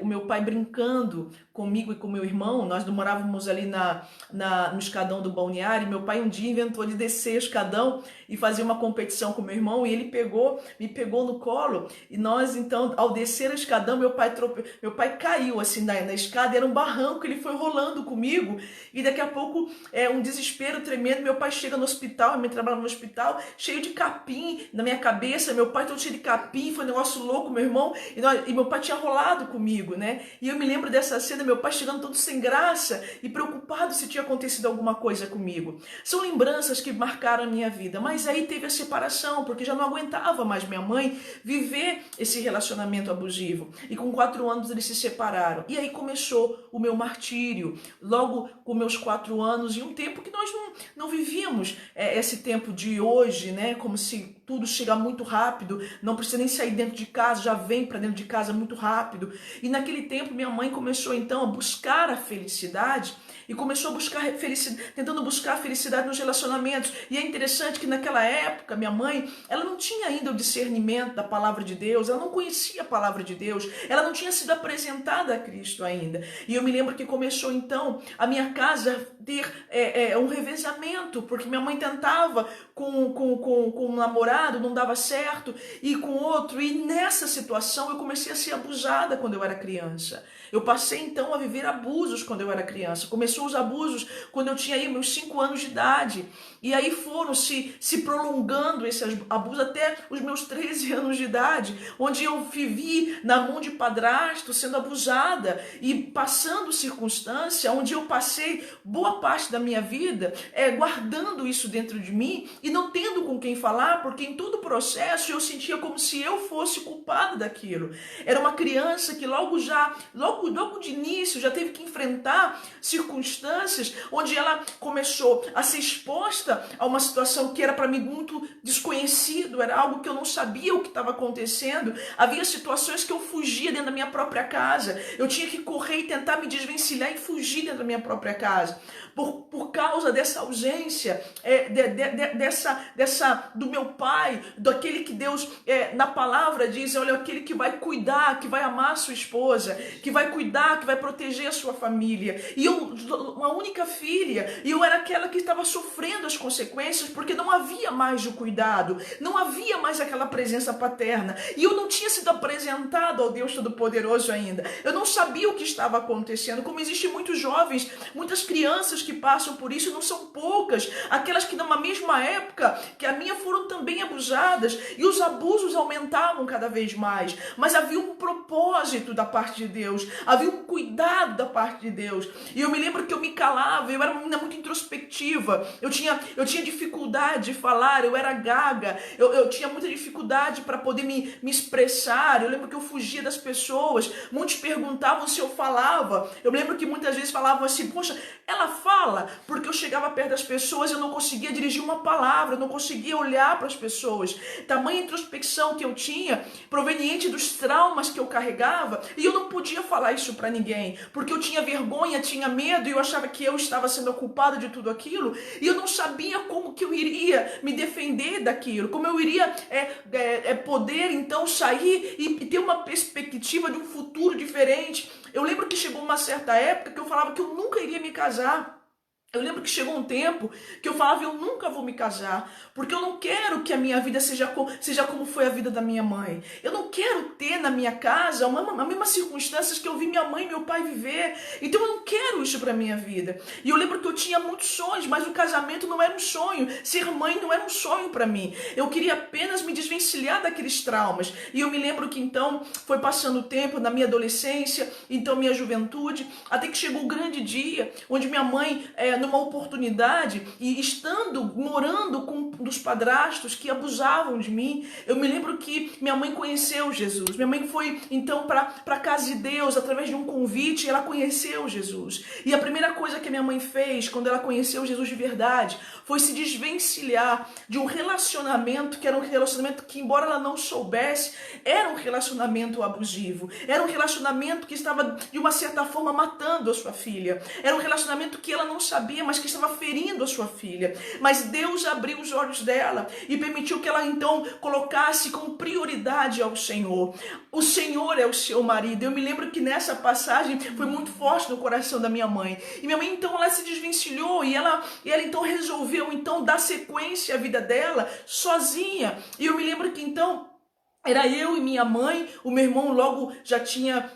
o meu pai brincando comigo e com meu irmão. Nós morávamos ali no escadão do balneário, e meu pai um dia inventou de descer o escadão e fazer uma competição com meu irmão, e ele me pegou no colo, e nós então, ao descer o escadão, meu pai caiu assim na escada, era um barranco, ele foi rolando comigo, e daqui a pouco, um desespero tremendo, meu pai chega no hospital, minha mãe trabalha no hospital, cheio de capim na minha cabeça, meu pai todo cheio de capim, foi um negócio louco, meu irmão, e meu pai tinha rolado comigo, né? E eu me lembro dessa cena, meu pai chegando todo sem graça e preocupado se tinha acontecido alguma coisa comigo. São lembranças que marcaram a minha vida, mas aí teve a separação, porque já não aguentava mais minha mãe viver esse relacionamento abusivo. E com 4 anos eles se separaram. E aí começou o meu martírio, logo com meus 4 anos, e um tempo que nós não vivíamos esse tempo de hoje, né? Como se tudo chega muito rápido, não precisa nem sair dentro de casa, já vem para dentro de casa muito rápido. E naquele tempo minha mãe começou então a buscar a felicidade e começou a buscar felicidade, tentando buscar felicidade nos relacionamentos. E é interessante que naquela época, minha mãe, ela não tinha ainda o discernimento da palavra de Deus, ela não conhecia a palavra de Deus, ela não tinha sido apresentada a Cristo ainda. E eu me lembro que começou então a minha casa ter um revezamento, porque minha mãe tentava com um namorado, não dava certo, e com outro, e nessa situação eu comecei a ser abusada quando eu era criança. Eu passei então a viver abusos quando eu era criança. Começou os abusos quando eu tinha aí meus 5 anos de idade. E aí foram se prolongando esses abusos até os meus 13 anos de idade, onde eu vivi na mão de padrasto, sendo abusada e passando circunstância, onde eu passei boa parte da minha vida guardando isso dentro de mim e não tendo com quem falar, porque em todo o processo eu sentia como se eu fosse culpada daquilo. Era uma criança que logo de início já teve que enfrentar circunstâncias onde ela começou a ser exposta a uma situação que era para mim muito desconhecido, era algo que eu não sabia o que estava acontecendo. Havia situações que eu fugia dentro da minha própria casa, eu tinha que correr e tentar me desvencilhar e fugir dentro da minha própria casa, por causa dessa ausência, do meu pai, daquele que Deus na palavra diz, olha, aquele que vai cuidar, que vai amar a sua esposa, que vai cuidar, que vai proteger a sua família. E eu, uma única filha, e eu era aquela que estava sofrendo as consequências, porque não havia mais o cuidado, não havia mais aquela presença paterna, e eu não tinha sido apresentado ao Deus Todo-Poderoso ainda. Eu não sabia o que estava acontecendo, como existem muitos jovens, muitas crianças que passam por isso, não são poucas, aquelas que numa mesma época que a minha foram também abusadas, e os abusos aumentavam cada vez mais, mas havia um propósito da parte de Deus, havia um cuidado da parte de Deus. E eu me lembro que eu me calava, eu era uma menina muito introspectiva, eu tinha dificuldade de falar, eu era gaga, eu tinha muita dificuldade para poder me expressar. Eu lembro que eu fugia das pessoas, muitos perguntavam se eu falava, eu lembro que muitas vezes falavam assim, poxa, ela fala, porque eu chegava perto das pessoas, eu não conseguia dirigir uma palavra, eu não conseguia olhar para as pessoas, tamanha introspecção que eu tinha, proveniente dos traumas que eu carregava, e eu não podia falar isso para ninguém, porque eu tinha vergonha, tinha medo, e eu achava que eu estava sendo a culpada de tudo aquilo, e eu não sabia como que eu iria me defender daquilo, como eu iria poder então sair e ter uma perspectiva de um futuro diferente. Eu lembro que chegou uma certa época que eu falava que eu nunca iria me casar. Eu lembro que chegou um tempo que eu falava, eu nunca vou me casar, porque eu não quero que a minha vida seja como foi a vida da minha mãe. Eu não quero ter na minha casa as mesmas circunstâncias que eu vi minha mãe e meu pai viver. Então eu não quero isso para minha vida. E eu lembro que eu tinha muitos sonhos, mas o casamento não era um sonho. Ser mãe não era um sonho para mim. Eu queria apenas me desvencilhar daqueles traumas. E eu me lembro que então foi passando o tempo na minha adolescência, então minha juventude, até que chegou um grande dia onde minha mãe numa oportunidade e morando com um dos padrastos que abusavam de mim, eu me lembro que minha mãe conheceu Jesus. Minha mãe foi então para a casa de Deus através de um convite, ela conheceu Jesus. E a primeira coisa que minha mãe fez quando ela conheceu Jesus de verdade foi se desvencilhar de um relacionamento que era um relacionamento que, embora ela não soubesse, era um relacionamento abusivo. Era um relacionamento que estava de uma certa forma matando a sua filha. Era um relacionamento que ela não sabia, mas que estava ferindo a sua filha. Mas Deus abriu os olhos dela e permitiu que ela então colocasse como prioridade ao Senhor. O Senhor é o seu marido. Eu me lembro que nessa passagem foi muito forte no coração da minha mãe. E minha mãe então ela se desvencilhou e ela então resolveu então dar sequência à vida dela sozinha. E eu me lembro que então era eu e minha mãe, o meu irmão logo já tinha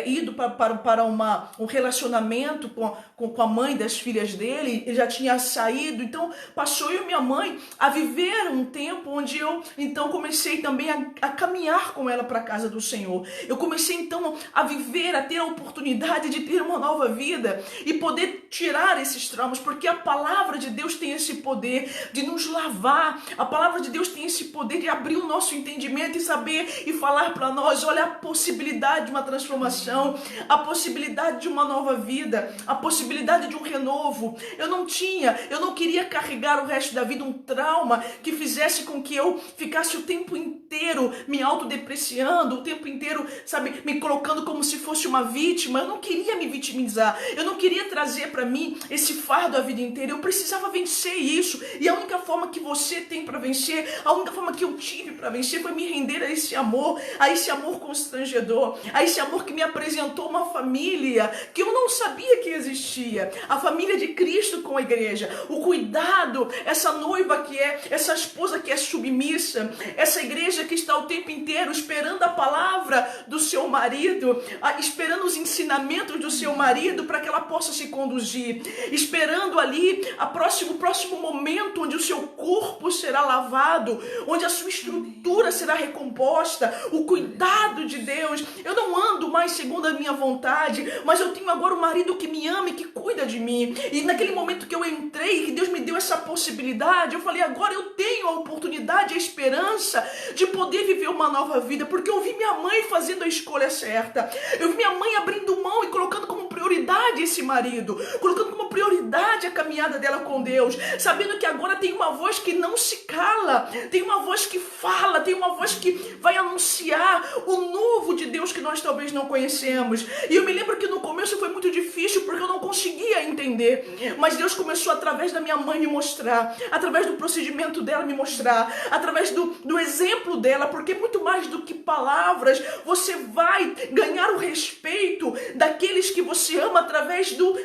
ido para um relacionamento com a mãe das filhas dele, ele já tinha saído, então passou eu e minha mãe a viver um tempo onde eu então comecei também a caminhar com ela para a casa do Senhor. Eu comecei então a viver, a ter a oportunidade de ter uma nova vida e poder tirar esses traumas, porque a palavra de Deus tem esse poder de nos lavar, a palavra de Deus tem esse poder de abrir o nosso entendimento e saber e falar para nós, olha a possibilidade de uma transformação, a possibilidade de uma nova vida, a possibilidade de um renovo. Eu não queria carregar o resto da vida um trauma que fizesse com que eu ficasse o tempo inteiro inteiro me autodepreciando, o tempo inteiro, sabe, me colocando como se fosse uma vítima. Eu não queria me vitimizar, eu não queria trazer para mim esse fardo a vida inteira. Eu precisava vencer isso, e a única forma que você tem para vencer, a única forma que eu tive para vencer foi me render a esse amor constrangedor, a esse amor que me apresentou uma família que eu não sabia que existia, a família de Cristo com a igreja, o cuidado, essa noiva que é, essa esposa que é submissa, essa igreja que está o tempo inteiro esperando a palavra do seu marido, esperando os ensinamentos do seu marido para que ela possa se conduzir, esperando ali o próximo momento onde o seu corpo será lavado, onde a sua estrutura será recomposta, o cuidado de Deus. Eu não ando mais segundo a minha vontade, mas eu tenho agora um marido que me ama e que cuida de mim. E naquele momento que eu entrei, que Deus me deu essa possibilidade, eu falei, agora eu tenho a oportunidade, a esperança de poder viver uma nova vida, porque eu vi minha mãe fazendo a escolha certa, eu vi minha mãe abrindo mão e colocando como prioridade esse marido, colocando como prioridade a caminhada dela com Deus, sabendo que agora tem uma voz que não se cala, tem uma voz que fala, tem uma voz que vai anunciar o novo de Deus que nós talvez não conhecemos. E eu me lembro que no começo foi muito difícil, porque eu não conseguia entender, mas Deus começou através da minha mãe me mostrar, através do procedimento dela me mostrar, através do exemplo dela, porque muito mais do que palavras, você vai ganhar o respeito daqueles que você ama através do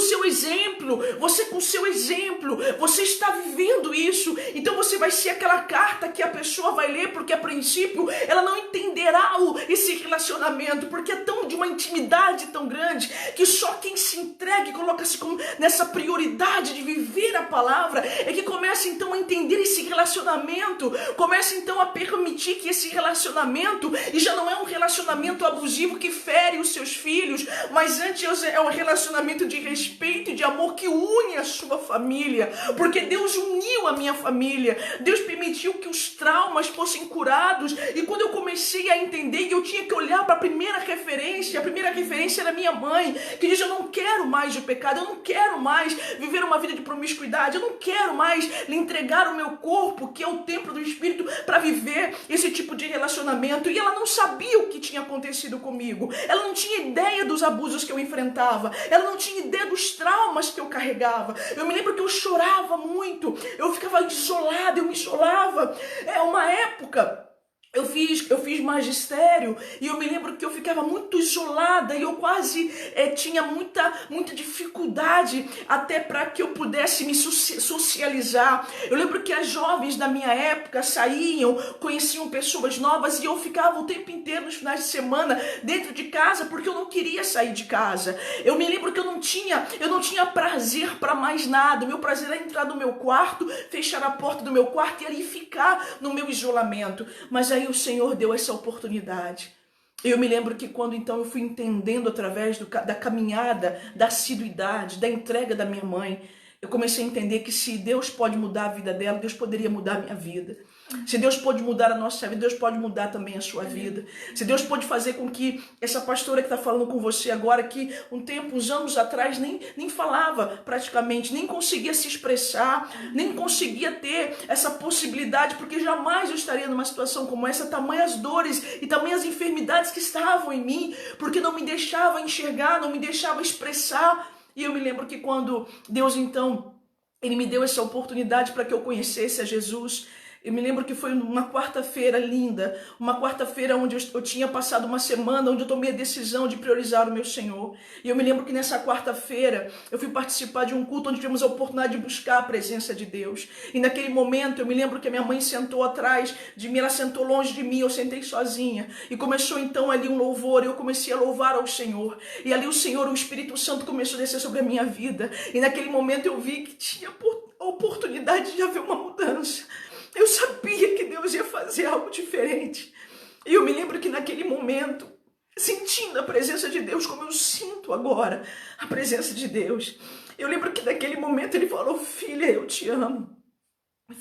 seu exemplo. Você com seu exemplo, você está vivendo isso, então você vai ser aquela carta que a pessoa vai ler, porque a princípio ela não entenderá esse relacionamento, porque é de uma intimidade tão grande, que só quem se entrega e coloca-se nessa prioridade de viver a palavra, é que começa então a entender esse relacionamento, começa então a permitir que esse relacionamento, e já não é um relacionamento abusivo que fere os seus filhos, mas antes é um relacionamento de respeito e de amor que une a sua família, porque Deus uniu a minha família, Deus permitiu que os traumas fossem curados, e quando eu comecei a entender que eu tinha que olhar para a primeira referência era minha mãe, que diz, eu não quero mais de pecado, eu não quero mais viver uma vida de promiscuidade, eu não quero mais lhe entregar o meu corpo, que é o templo do Espírito, para viver esse tipo de relacionamento. E ela não sabia o que tinha acontecido comigo, ela não tinha ideia dos abusos que eu enfrentava, ela não tinha ideia dos traumas que eu carregava. Eu me lembro que eu chorava muito, eu ficava isolada, eu me isolava. Uma época eu fiz magistério, e eu me lembro que eu ficava muito isolada, e eu quase tinha muita dificuldade até para que eu pudesse me socializar. Eu lembro que as jovens da minha época saíam, conheciam pessoas novas, e eu ficava o tempo inteiro nos finais de semana dentro de casa, porque eu não queria sair de casa. Eu me lembro que eu não tinha prazer para mais nada. O meu prazer era entrar no meu quarto, fechar a porta do meu quarto e ali ficar no meu isolamento. Mas aí o Senhor deu essa oportunidade. Eu me lembro que quando então eu fui entendendo através da caminhada, da assiduidade, da entrega da minha mãe, eu comecei a entender que se Deus pode mudar a vida dela, Deus poderia mudar a minha vida. Se Deus pode mudar a nossa vida, Deus pode mudar também a sua vida. Se Deus pode fazer com que essa pastora que está falando com você agora, que uns anos atrás nem falava praticamente, nem conseguia se expressar, nem conseguia ter essa possibilidade, porque jamais eu estaria numa situação como essa, tamanhas dores e tamanhas enfermidades que estavam em mim, porque não me deixava enxergar, não me deixava expressar. E eu me lembro que quando Deus então, Ele me deu essa oportunidade para que eu conhecesse a Jesus. Eu me lembro que foi uma quarta-feira linda, uma quarta-feira onde eu tinha passado uma semana, onde eu tomei a decisão de priorizar o meu Senhor. E eu me lembro que nessa quarta-feira eu fui participar de um culto onde tivemos a oportunidade de buscar a presença de Deus. E naquele momento eu me lembro que a minha mãe sentou atrás de mim, ela sentou longe de mim, eu sentei sozinha. E começou então ali um louvor, e eu comecei a louvar ao Senhor. E ali o Senhor, o Espírito Santo começou a descer sobre a minha vida. E naquele momento eu vi que tinha a oportunidade de haver uma mudança. Eu sabia que Deus ia fazer algo diferente. E eu me lembro que naquele momento, sentindo a presença de Deus, como eu sinto agora a presença de Deus, eu lembro que naquele momento Ele falou, filha, eu te amo.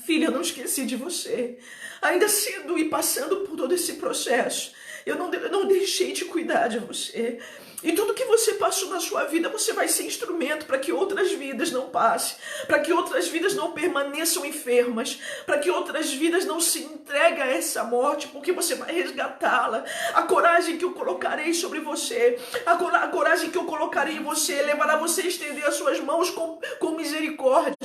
Filha, eu não esqueci de você. Ainda sendo e passando por todo esse processo, eu não deixei de cuidar de você. E tudo que você passou na sua vida, você vai ser instrumento para que outras vidas não passem, para que outras vidas não permaneçam enfermas, para que outras vidas não se entreguem a essa morte, porque você vai resgatá-la. A coragem que eu colocarei sobre você, a coragem que eu colocarei em você, levará você a estender as suas mãos com misericórdia.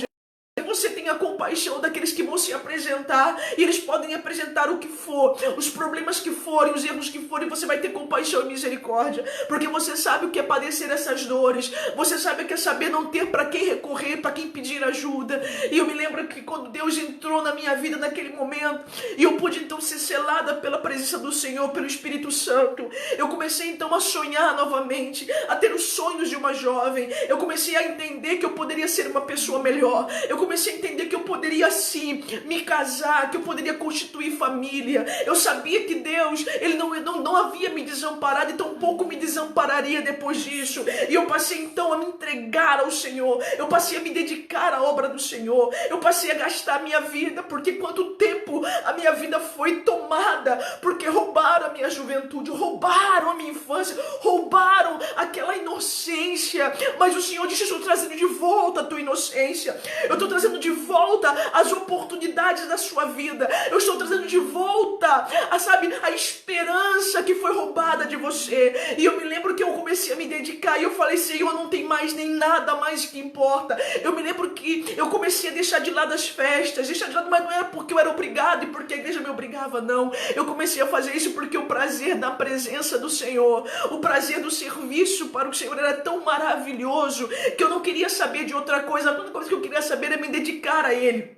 Você tenha compaixão daqueles que vão se apresentar, e eles podem apresentar o que for, os problemas que forem, os erros que forem, você vai ter compaixão e misericórdia, porque você sabe o que é padecer essas dores, você sabe o que é saber não ter para quem recorrer, para quem pedir ajuda. E eu me lembro que quando Deus entrou na minha vida naquele momento, e eu pude então ser selada pela presença do Senhor, pelo Espírito Santo, eu comecei então a sonhar novamente, a ter os sonhos de uma jovem, eu comecei a entender que eu poderia ser uma pessoa melhor, eu comecei a entender que eu poderia sim me casar, que eu poderia constituir família. Eu sabia que Deus, Ele não havia me desamparado, e tampouco me desampararia depois disso. E eu passei então a me entregar ao Senhor, eu passei a me dedicar à obra do Senhor, eu passei a gastar a minha vida, porque quanto tempo a minha vida foi tomada, porque roubaram a minha juventude, roubaram a minha infância, roubaram aquela inocência. Mas o Senhor disse: eu estou trazendo de volta a tua inocência, eu estou trazendo de volta as oportunidades da sua vida, eu estou trazendo de volta a esperança que foi roubada de você. E eu me lembro que eu comecei a me dedicar, e eu falei: Senhor, não tem mais nem nada mais que importa. Eu me lembro que eu comecei a deixar de lado as festas, mas não era porque eu era obrigado e porque a igreja me obrigava, não. Eu comecei a fazer isso porque o prazer da presença do Senhor, o prazer do serviço para o Senhor era tão maravilhoso, que eu não queria saber de outra coisa. A única coisa que eu queria saber era me dedicar a Ele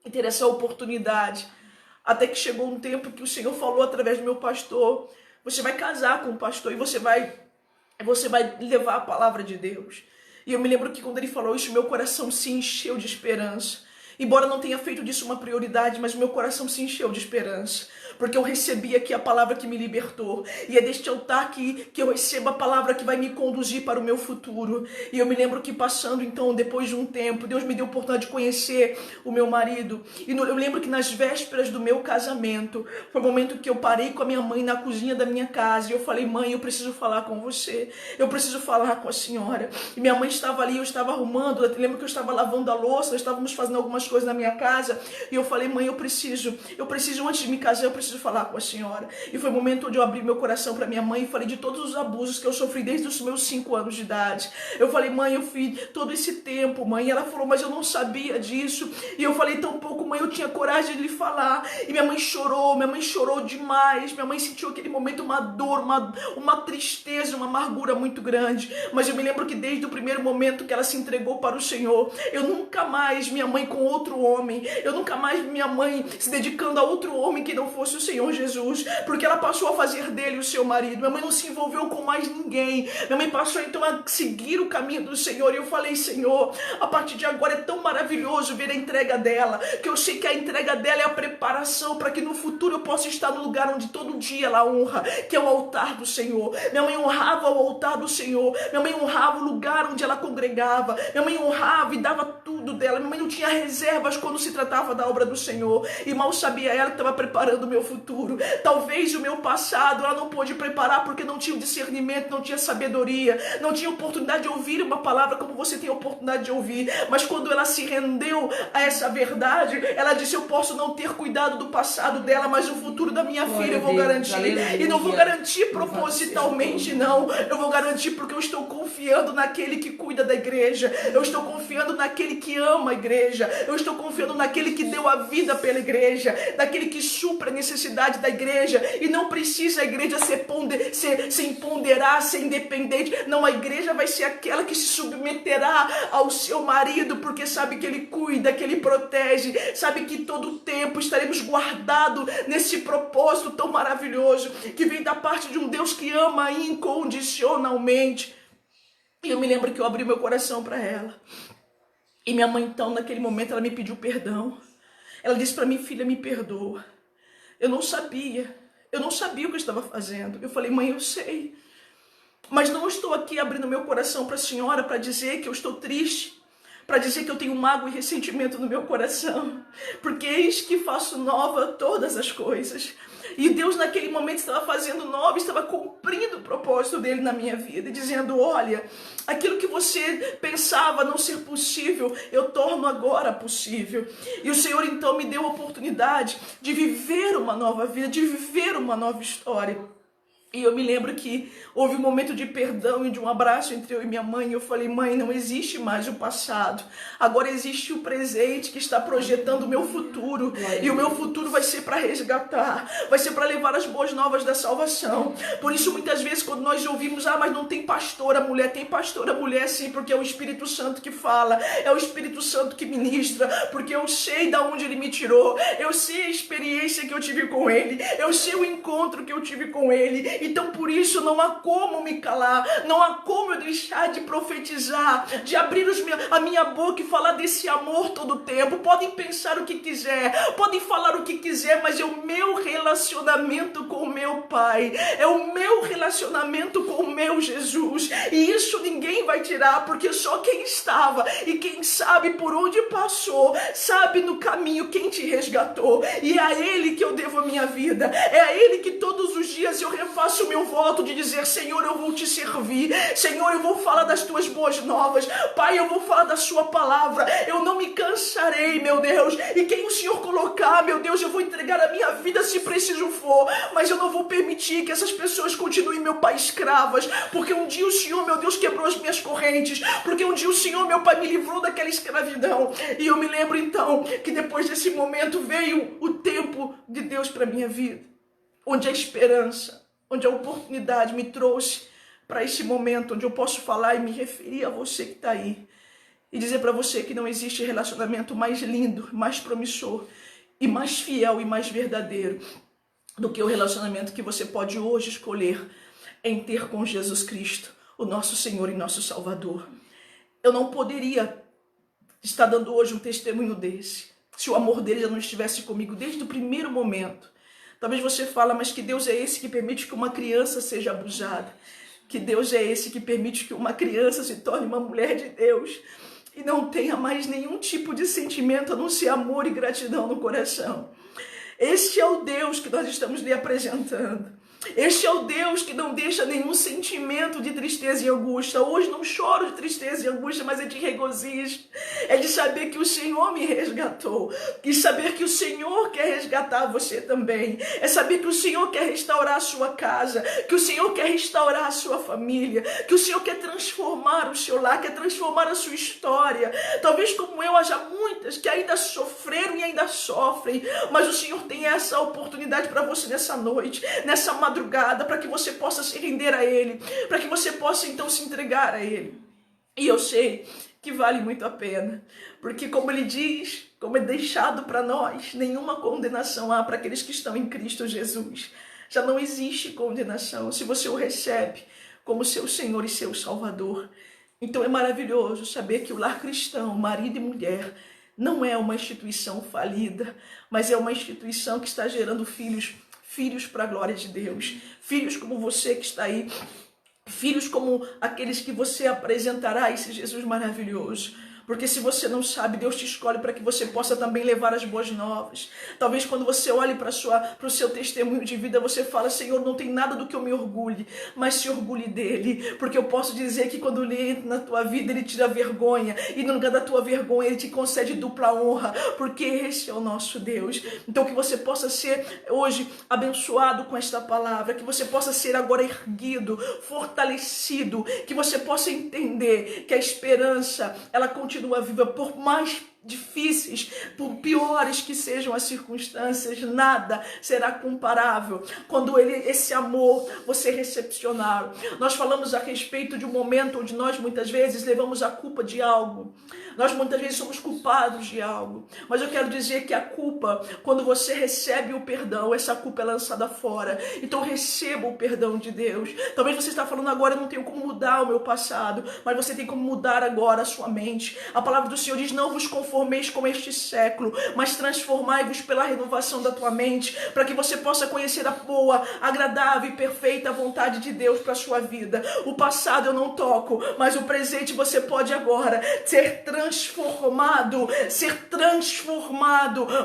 e ter essa oportunidade. Até que chegou um tempo que o Senhor falou através do meu pastor: você vai casar com o pastor e você vai levar a palavra de Deus. E eu me lembro que quando ele falou isso, meu coração se encheu de esperança. Embora não tenha feito disso uma prioridade, mas meu coração se encheu de esperança, porque eu recebi aqui a palavra que me libertou, e é deste altar que eu recebo a palavra que vai me conduzir para o meu futuro. E eu me lembro que passando então, depois de um tempo, Deus me deu a oportunidade de conhecer o meu marido, e eu lembro que nas vésperas do meu casamento, foi o momento que eu parei com a minha mãe na cozinha da minha casa, e eu falei: mãe, eu preciso falar com você, eu preciso falar com a senhora. E minha mãe estava ali, eu estava arrumando, eu lembro que eu estava lavando a louça, nós estávamos fazendo algumas coisas na minha casa, e eu falei: mãe, eu preciso antes de me casar, eu preciso falar com a senhora. E foi o momento onde eu abri meu coração para minha mãe e falei de todos os abusos que eu sofri desde os meus 5 anos de idade. Eu falei: mãe, eu fiz todo esse tempo, mãe. E ela falou: mas eu não sabia disso. E eu falei: tão pouco, mãe, eu tinha coragem de lhe falar. E minha mãe chorou demais. Minha mãe sentiu aquele momento uma dor, uma tristeza, uma amargura muito grande. Mas eu me lembro que desde o primeiro momento que ela se entregou para o Senhor, eu nunca mais, minha mãe com outro homem, eu nunca mais, minha mãe se dedicando a outro homem que não fosse o Senhor Jesus, porque ela passou a fazer dele o seu marido. Minha mãe não se envolveu com mais ninguém. Minha mãe passou então a seguir o caminho do Senhor. E eu falei: Senhor, a partir de agora é tão maravilhoso ver a entrega dela, que eu sei que a entrega dela é a preparação para que no futuro eu possa estar no lugar onde todo dia ela honra, que é o altar do Senhor. Minha mãe honrava o altar do Senhor, minha mãe honrava o lugar onde ela congregava, minha mãe honrava e dava tudo dela. Minha mãe não tinha reservas quando se tratava da obra do Senhor, e mal sabia ela que estava preparando o meu futuro. Talvez o meu passado ela não pôde preparar porque não tinha o discernimento, não tinha sabedoria, não tinha oportunidade de ouvir uma palavra como você tem a oportunidade de ouvir. Mas quando ela se rendeu a essa verdade, ela disse: eu posso não ter cuidado do passado dela, mas o futuro da minha filha eu vou garantir. E não vou garantir propositalmente, não. Eu vou garantir porque eu estou confiando naquele que cuida da igreja, eu estou confiando naquele que ama a igreja, eu estou confiando naquele que deu a vida pela igreja, naquele que supra a necessidade da igreja. E não precisa a igreja se empoderar, ser independente. Não, a igreja vai ser aquela que se submeterá ao seu marido, porque sabe que ele cuida, que ele protege, sabe que todo o tempo estaremos guardados nesse propósito tão maravilhoso, que vem da parte de um Deus que ama incondicionalmente. E eu me lembro que eu abri meu coração para ela. E minha mãe então, naquele momento, ela me pediu perdão. Ela disse para mim: filha, me perdoa. Eu não sabia o que eu estava fazendo. Eu falei: mãe, eu sei, mas não estou aqui abrindo meu coração para a senhora para dizer que eu estou triste, para dizer que eu tenho mágoa e ressentimento no meu coração, porque eis que faço nova todas as coisas. E Deus naquele momento estava fazendo nova, estava cumprindo o propósito dele na minha vida, e dizendo, olha, aquilo que você pensava não ser possível, eu torno agora possível. E o Senhor então me deu a oportunidade de viver uma nova vida, de viver uma nova história. E eu me lembro que houve um momento de perdão e de um abraço entre eu e minha mãe. E eu falei, mãe, não existe mais o passado. Agora existe o presente que está projetando o meu futuro. E o meu futuro vai ser para resgatar. Vai ser para levar as boas novas da salvação. Por isso, muitas vezes, quando nós ouvimos, mas não tem pastora mulher. Tem pastora mulher sim, porque é o Espírito Santo que fala. É o Espírito Santo que ministra. Porque eu sei de onde ele me tirou. Eu sei a experiência que eu tive com ele. Eu sei o encontro que eu tive com ele. Então, por isso, não há como me calar, não há como eu deixar de profetizar, de abrir a minha boca e falar desse amor todo o tempo. Podem pensar o que quiser, podem falar o que quiser, mas é o meu relacionamento com o meu Pai, é o meu relacionamento com o meu Jesus, e isso ninguém vai tirar, porque só quem estava e quem sabe por onde passou, sabe no caminho quem te resgatou, e é a Ele que eu devo a minha vida, é a Ele que todos os dias eu refaço o meu voto de dizer, Senhor, eu vou te servir, Senhor, eu vou falar das tuas boas novas, Pai, eu vou falar da sua palavra, eu não me cansarei, meu Deus, e quem o Senhor colocar, meu Deus, eu vou entregar a minha vida se preciso for, mas eu não vou permitir que essas pessoas continuem, meu Pai, escravas, porque um dia o Senhor, meu Deus, quebrou as minhas correntes, porque um dia o Senhor, meu Pai, me livrou daquela escravidão, e eu me lembro então, que depois desse momento veio o tempo de Deus para minha vida, onde a esperança, onde a oportunidade me trouxe para esse momento, onde eu posso falar e me referir a você que está aí, e dizer para você que não existe relacionamento mais lindo, mais promissor, e mais fiel e mais verdadeiro, do que o relacionamento que você pode hoje escolher em ter com Jesus Cristo, o nosso Senhor e nosso Salvador. Eu não poderia estar dando hoje um testemunho desse, se o amor dele já não estivesse comigo desde o primeiro momento. Talvez você fale, mas que Deus é esse que permite que uma criança seja abusada? Que Deus é esse que permite que uma criança se torne uma mulher de Deus e não tenha mais nenhum tipo de sentimento a não ser amor e gratidão no coração? Este é o Deus que nós estamos lhe apresentando. Este é o Deus que não deixa nenhum sentimento de tristeza e angústia. Hoje não choro de tristeza e angústia, mas é de regozijo. É de saber que o Senhor me resgatou. E saber que o Senhor quer resgatar você também. É saber que o Senhor quer restaurar a sua casa. Que o Senhor quer restaurar a sua família. Que o Senhor quer transformar o seu lar, quer transformar a sua história. Talvez como eu, haja muitas que ainda sofreram e ainda sofrem. Mas o Senhor tem essa oportunidade para você nessa noite, nessa madrugada, para que você possa se render a Ele, para que você possa então se entregar a Ele. E eu sei que vale muito a pena, porque como Ele diz, como é deixado para nós, nenhuma condenação há para aqueles que estão em Cristo Jesus. Já não existe condenação se você o recebe como seu Senhor e seu Salvador. Então é maravilhoso saber que o lar cristão, marido e mulher, não é uma instituição falida, mas é uma instituição que está gerando filhos para a glória de Deus, filhos como você que está aí, filhos como aqueles que você apresentará a esse Jesus maravilhoso. Porque se você não sabe, Deus te escolhe para que você possa também levar as boas novas. Talvez quando você olhe para o seu testemunho de vida, você fala, Senhor, não tem nada do que eu me orgulhe, mas se orgulhe dele. Porque eu posso dizer que quando ele entra na tua vida, ele tira a vergonha. E no lugar da tua vergonha, ele te concede dupla honra. Porque esse é o nosso Deus. Então que você possa ser hoje abençoado com esta palavra. Que você possa ser agora erguido, fortalecido. Que você possa entender que a esperança, ela continua viva, por mais difíceis, por piores que sejam as circunstâncias, nada será comparável quando esse amor você recepcionar. Nós falamos a respeito de um momento onde nós muitas vezes levamos a culpa de algo, nós muitas vezes somos culpados de algo, mas eu quero dizer que a culpa, quando você recebe o perdão, essa culpa é lançada fora. Então receba o perdão de Deus. Talvez você está falando agora, eu não tenho como mudar o meu passado, mas você tem como mudar agora a sua mente. A palavra do Senhor diz, não vos confundir conformeis com este século, mas transformai-vos pela renovação da tua mente, para que você possa conhecer a boa, agradável e perfeita vontade de Deus para a sua vida. O passado eu não toco, mas o presente você pode agora ser transformado,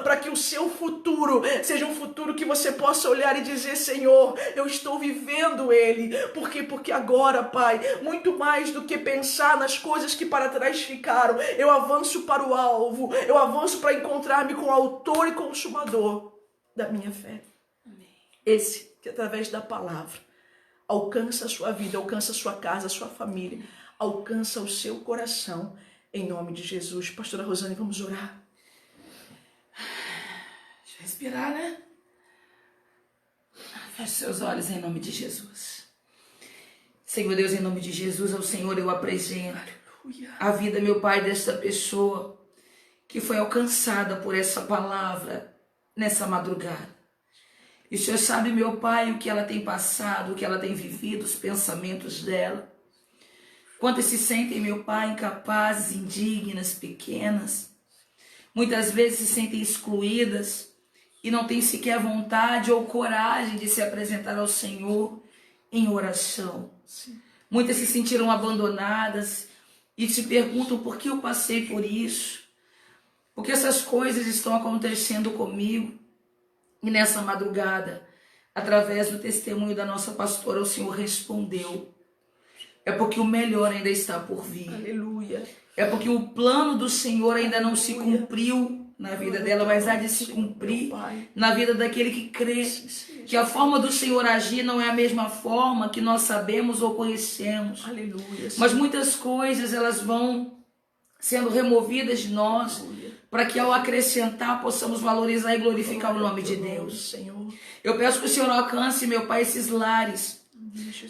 para que o seu futuro seja um futuro que você possa olhar e dizer: Senhor, eu estou vivendo ele. Por quê? Porque agora, Pai, muito mais do que pensar nas coisas que para trás ficaram, eu avanço para o alvo, eu avanço para encontrar-me com o autor e consumador da minha fé. Amém. Esse que através da palavra alcança a sua vida, alcança a sua casa, a sua família, alcança o seu coração, em nome de Jesus. Pastora Rosane, vamos orar. Deixa eu respirar, né? Feche seus olhos em nome de Jesus. Senhor Deus, em nome de Jesus, ao Senhor eu apresento a vida, meu Pai, desta pessoa que foi alcançada por essa palavra nessa madrugada. E o Senhor sabe, meu Pai, o que ela tem passado, o que ela tem vivido, os pensamentos dela. Quantas se sentem, meu Pai, incapazes, indignas, pequenas. Muitas vezes se sentem excluídas e não têm sequer vontade ou coragem de se apresentar ao Senhor em oração. Sim. Muitas se sentiram abandonadas e se perguntam: por que eu passei por isso? Por que essas coisas estão acontecendo comigo? E nessa madrugada, através do testemunho da nossa pastora, o Senhor respondeu: é porque o melhor ainda está por vir. Aleluia. É porque o plano do Senhor ainda não se cumpriu na vida dela, mas há de se cumprir na vida daquele que crê. Que a forma do Senhor agir não é a mesma forma que nós sabemos ou conhecemos. Aleluia. Mas muitas coisas elas vão sendo removidas de nós, para que ao acrescentar possamos valorizar e glorificar o nome de Deus. Senhor. Eu peço que o Senhor alcance, meu Pai, esses lares.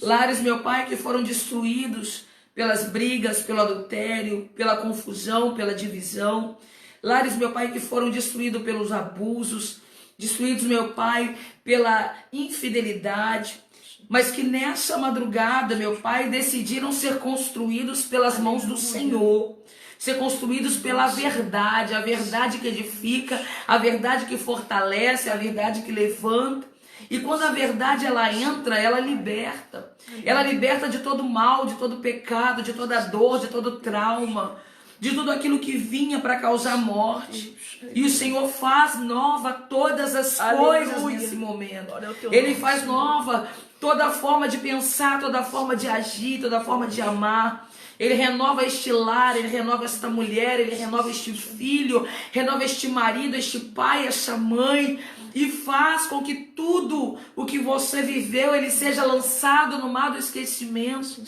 Lares, meu Pai, que foram destruídos pelas brigas, pelo adultério, pela confusão, pela divisão. Lares, meu Pai, que foram destruídos pelos abusos, destruídos, meu Pai, pela infidelidade, mas que nessa madrugada, meu Pai, decidiram ser construídos pelas mãos do Senhor, ser construídos pela verdade, a verdade que edifica, a verdade que fortalece, a verdade que levanta. E quando a verdade ela entra, ela liberta. Ela liberta de todo mal, de todo pecado, de toda dor, de todo trauma, de tudo aquilo que vinha para causar morte. E o Senhor faz nova todas as coisas nesse momento. Ele faz nova toda a forma de pensar, toda a forma de agir, toda a forma de amar. Ele renova este lar, ele renova esta mulher, ele renova este filho, renova este marido, este pai, esta mãe, e faz com que tudo o que você viveu, ele seja lançado no mar do esquecimento.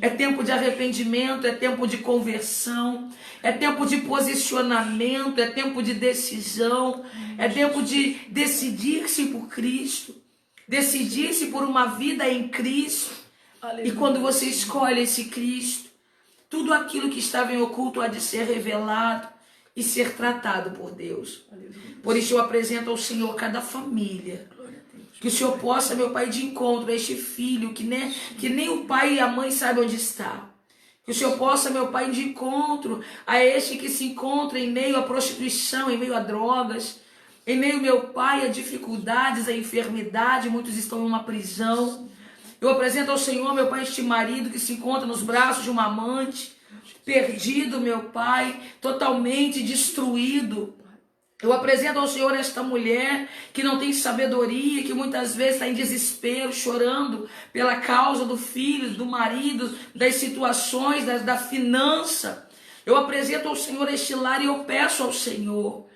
É tempo de arrependimento, é tempo de conversão, é tempo de posicionamento, é tempo de decisão, é tempo de decidir-se por Cristo, decidir-se por uma vida em Cristo. E quando você escolhe esse Cristo, tudo aquilo que estava em oculto há de ser revelado e ser tratado por Deus. Por isso eu apresento ao Senhor cada família. Que o Senhor possa, meu Pai, de encontro a este filho que nem o pai e a mãe sabem onde está. Que o Senhor possa, meu Pai, de encontro a este que se encontra em meio à prostituição, em meio a drogas, em meio, meu Pai, a dificuldades, a enfermidade, muitos estão em uma prisão. Eu apresento ao Senhor, meu Pai, este marido que se encontra nos braços de uma amante, perdido, meu Pai, totalmente destruído. Eu apresento ao Senhor esta mulher que não tem sabedoria, que muitas vezes está em desespero, chorando pela causa do filho, do marido, das situações, da finança. Eu apresento ao Senhor este lar e eu peço ao Senhor: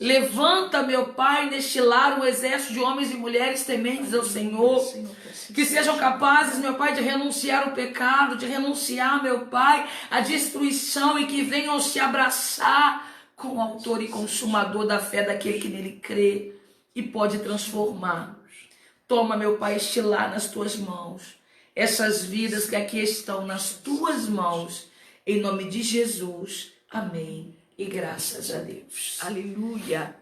levanta, meu Pai, neste lar um exército de homens e mulheres tementes ao Senhor, que sejam capazes, meu Pai, de renunciar ao pecado, de renunciar, meu Pai, à destruição, e que venham se abraçar com o autor e consumador da fé daquele que nele crê e pode transformar. Toma, meu Pai, este lar nas tuas mãos, essas vidas que aqui estão nas tuas mãos, em nome de Jesus. Amém. E graças a Deus. Aleluia.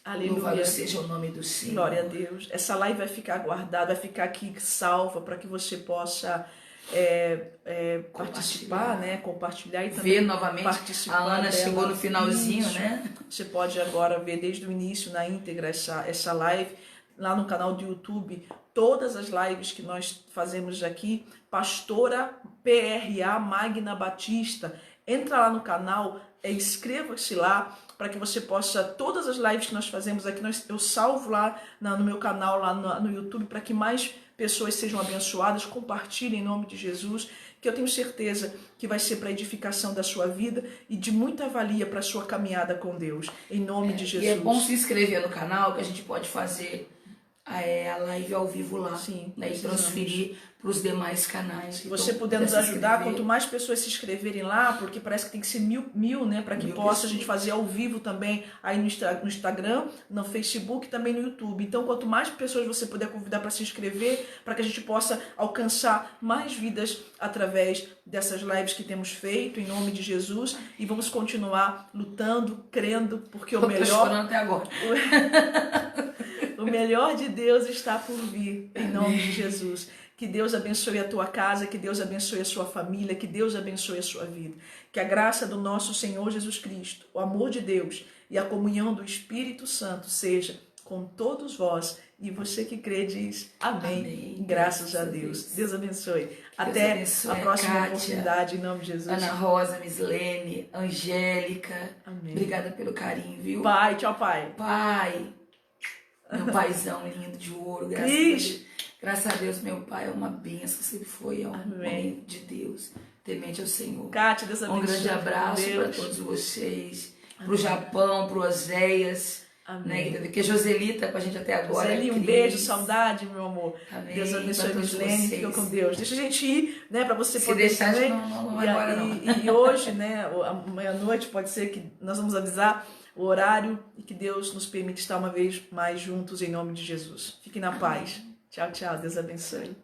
Aleluia. Louvado seja o nome do Senhor. Glória a Deus. Essa live vai ficar guardada, vai ficar aqui salva para que você possa participar, né? Compartilhar e também ver novamente. participar. A Ana chegou no finalzinho, Isso. né? Você pode agora ver desde o início, na íntegra, essa live, lá no canal do YouTube, todas as lives que nós fazemos aqui, Pastora PRA Magna Batista. Entra lá no canal, inscreva-se lá, para que você possa, todas as lives que nós fazemos aqui, eu salvo lá no meu canal, lá no YouTube, para que mais pessoas sejam abençoadas, compartilhem em nome de Jesus, que eu tenho certeza que vai ser para a edificação da sua vida e de muita valia para a sua caminhada com Deus, em nome de Jesus. E é bom se inscrever no canal, que a gente pode fazer a live ao vivo lá. Sim, né, e transferir para os demais canais. Se você puder nos ajudar, quanto mais pessoas se inscreverem lá, porque parece que tem que ser mil, né, para que possa a gente fazer ao vivo também aí no Instagram, no Facebook e também no YouTube. Então, quanto mais pessoas você puder convidar para se inscrever, para que a gente possa alcançar mais vidas através dessas lives que temos feito, em nome de Jesus, e vamos continuar lutando, crendo, porque o melhor... chorando até agora. O melhor de Deus está por vir, em nome de Jesus. Que Deus abençoe a tua casa, que Deus abençoe a sua família, que Deus abençoe a sua vida. Que a graça do nosso Senhor Jesus Cristo, o amor de Deus e a comunhão do Espírito Santo seja com todos vós. E você que crê diz amém. Amém. Graças a Deus. Deus abençoe. Até abençoe a próxima Kátia, oportunidade, em nome de Jesus. Ana Rosa, Mislene, Angélica. Amém. Obrigada pelo carinho, viu? Pai, tchau, pai. Pai, meu paizão lindo de ouro, graças a Deus, meu pai é uma bênção, sempre foi, é um homem de Deus, temente ao Senhor. Kátia, Deus abençoe. Um grande abraço para todos vocês, para o Japão, para o Oséias, né, que a Joseli tá com a gente até agora. Joseli, um beijo, saudade, meu amor. Amém. Deus abençoe a Mislene, fica com Deus. Deixa a gente ir, né, para você Se poder deixar, também. não vai embora, não. E hoje, né, meia-noite, pode ser que nós vamos avisar o horário e que Deus nos permite estar uma vez mais juntos em nome de Jesus. Fiquem na paz. Tchau, tchau. Deus abençoe.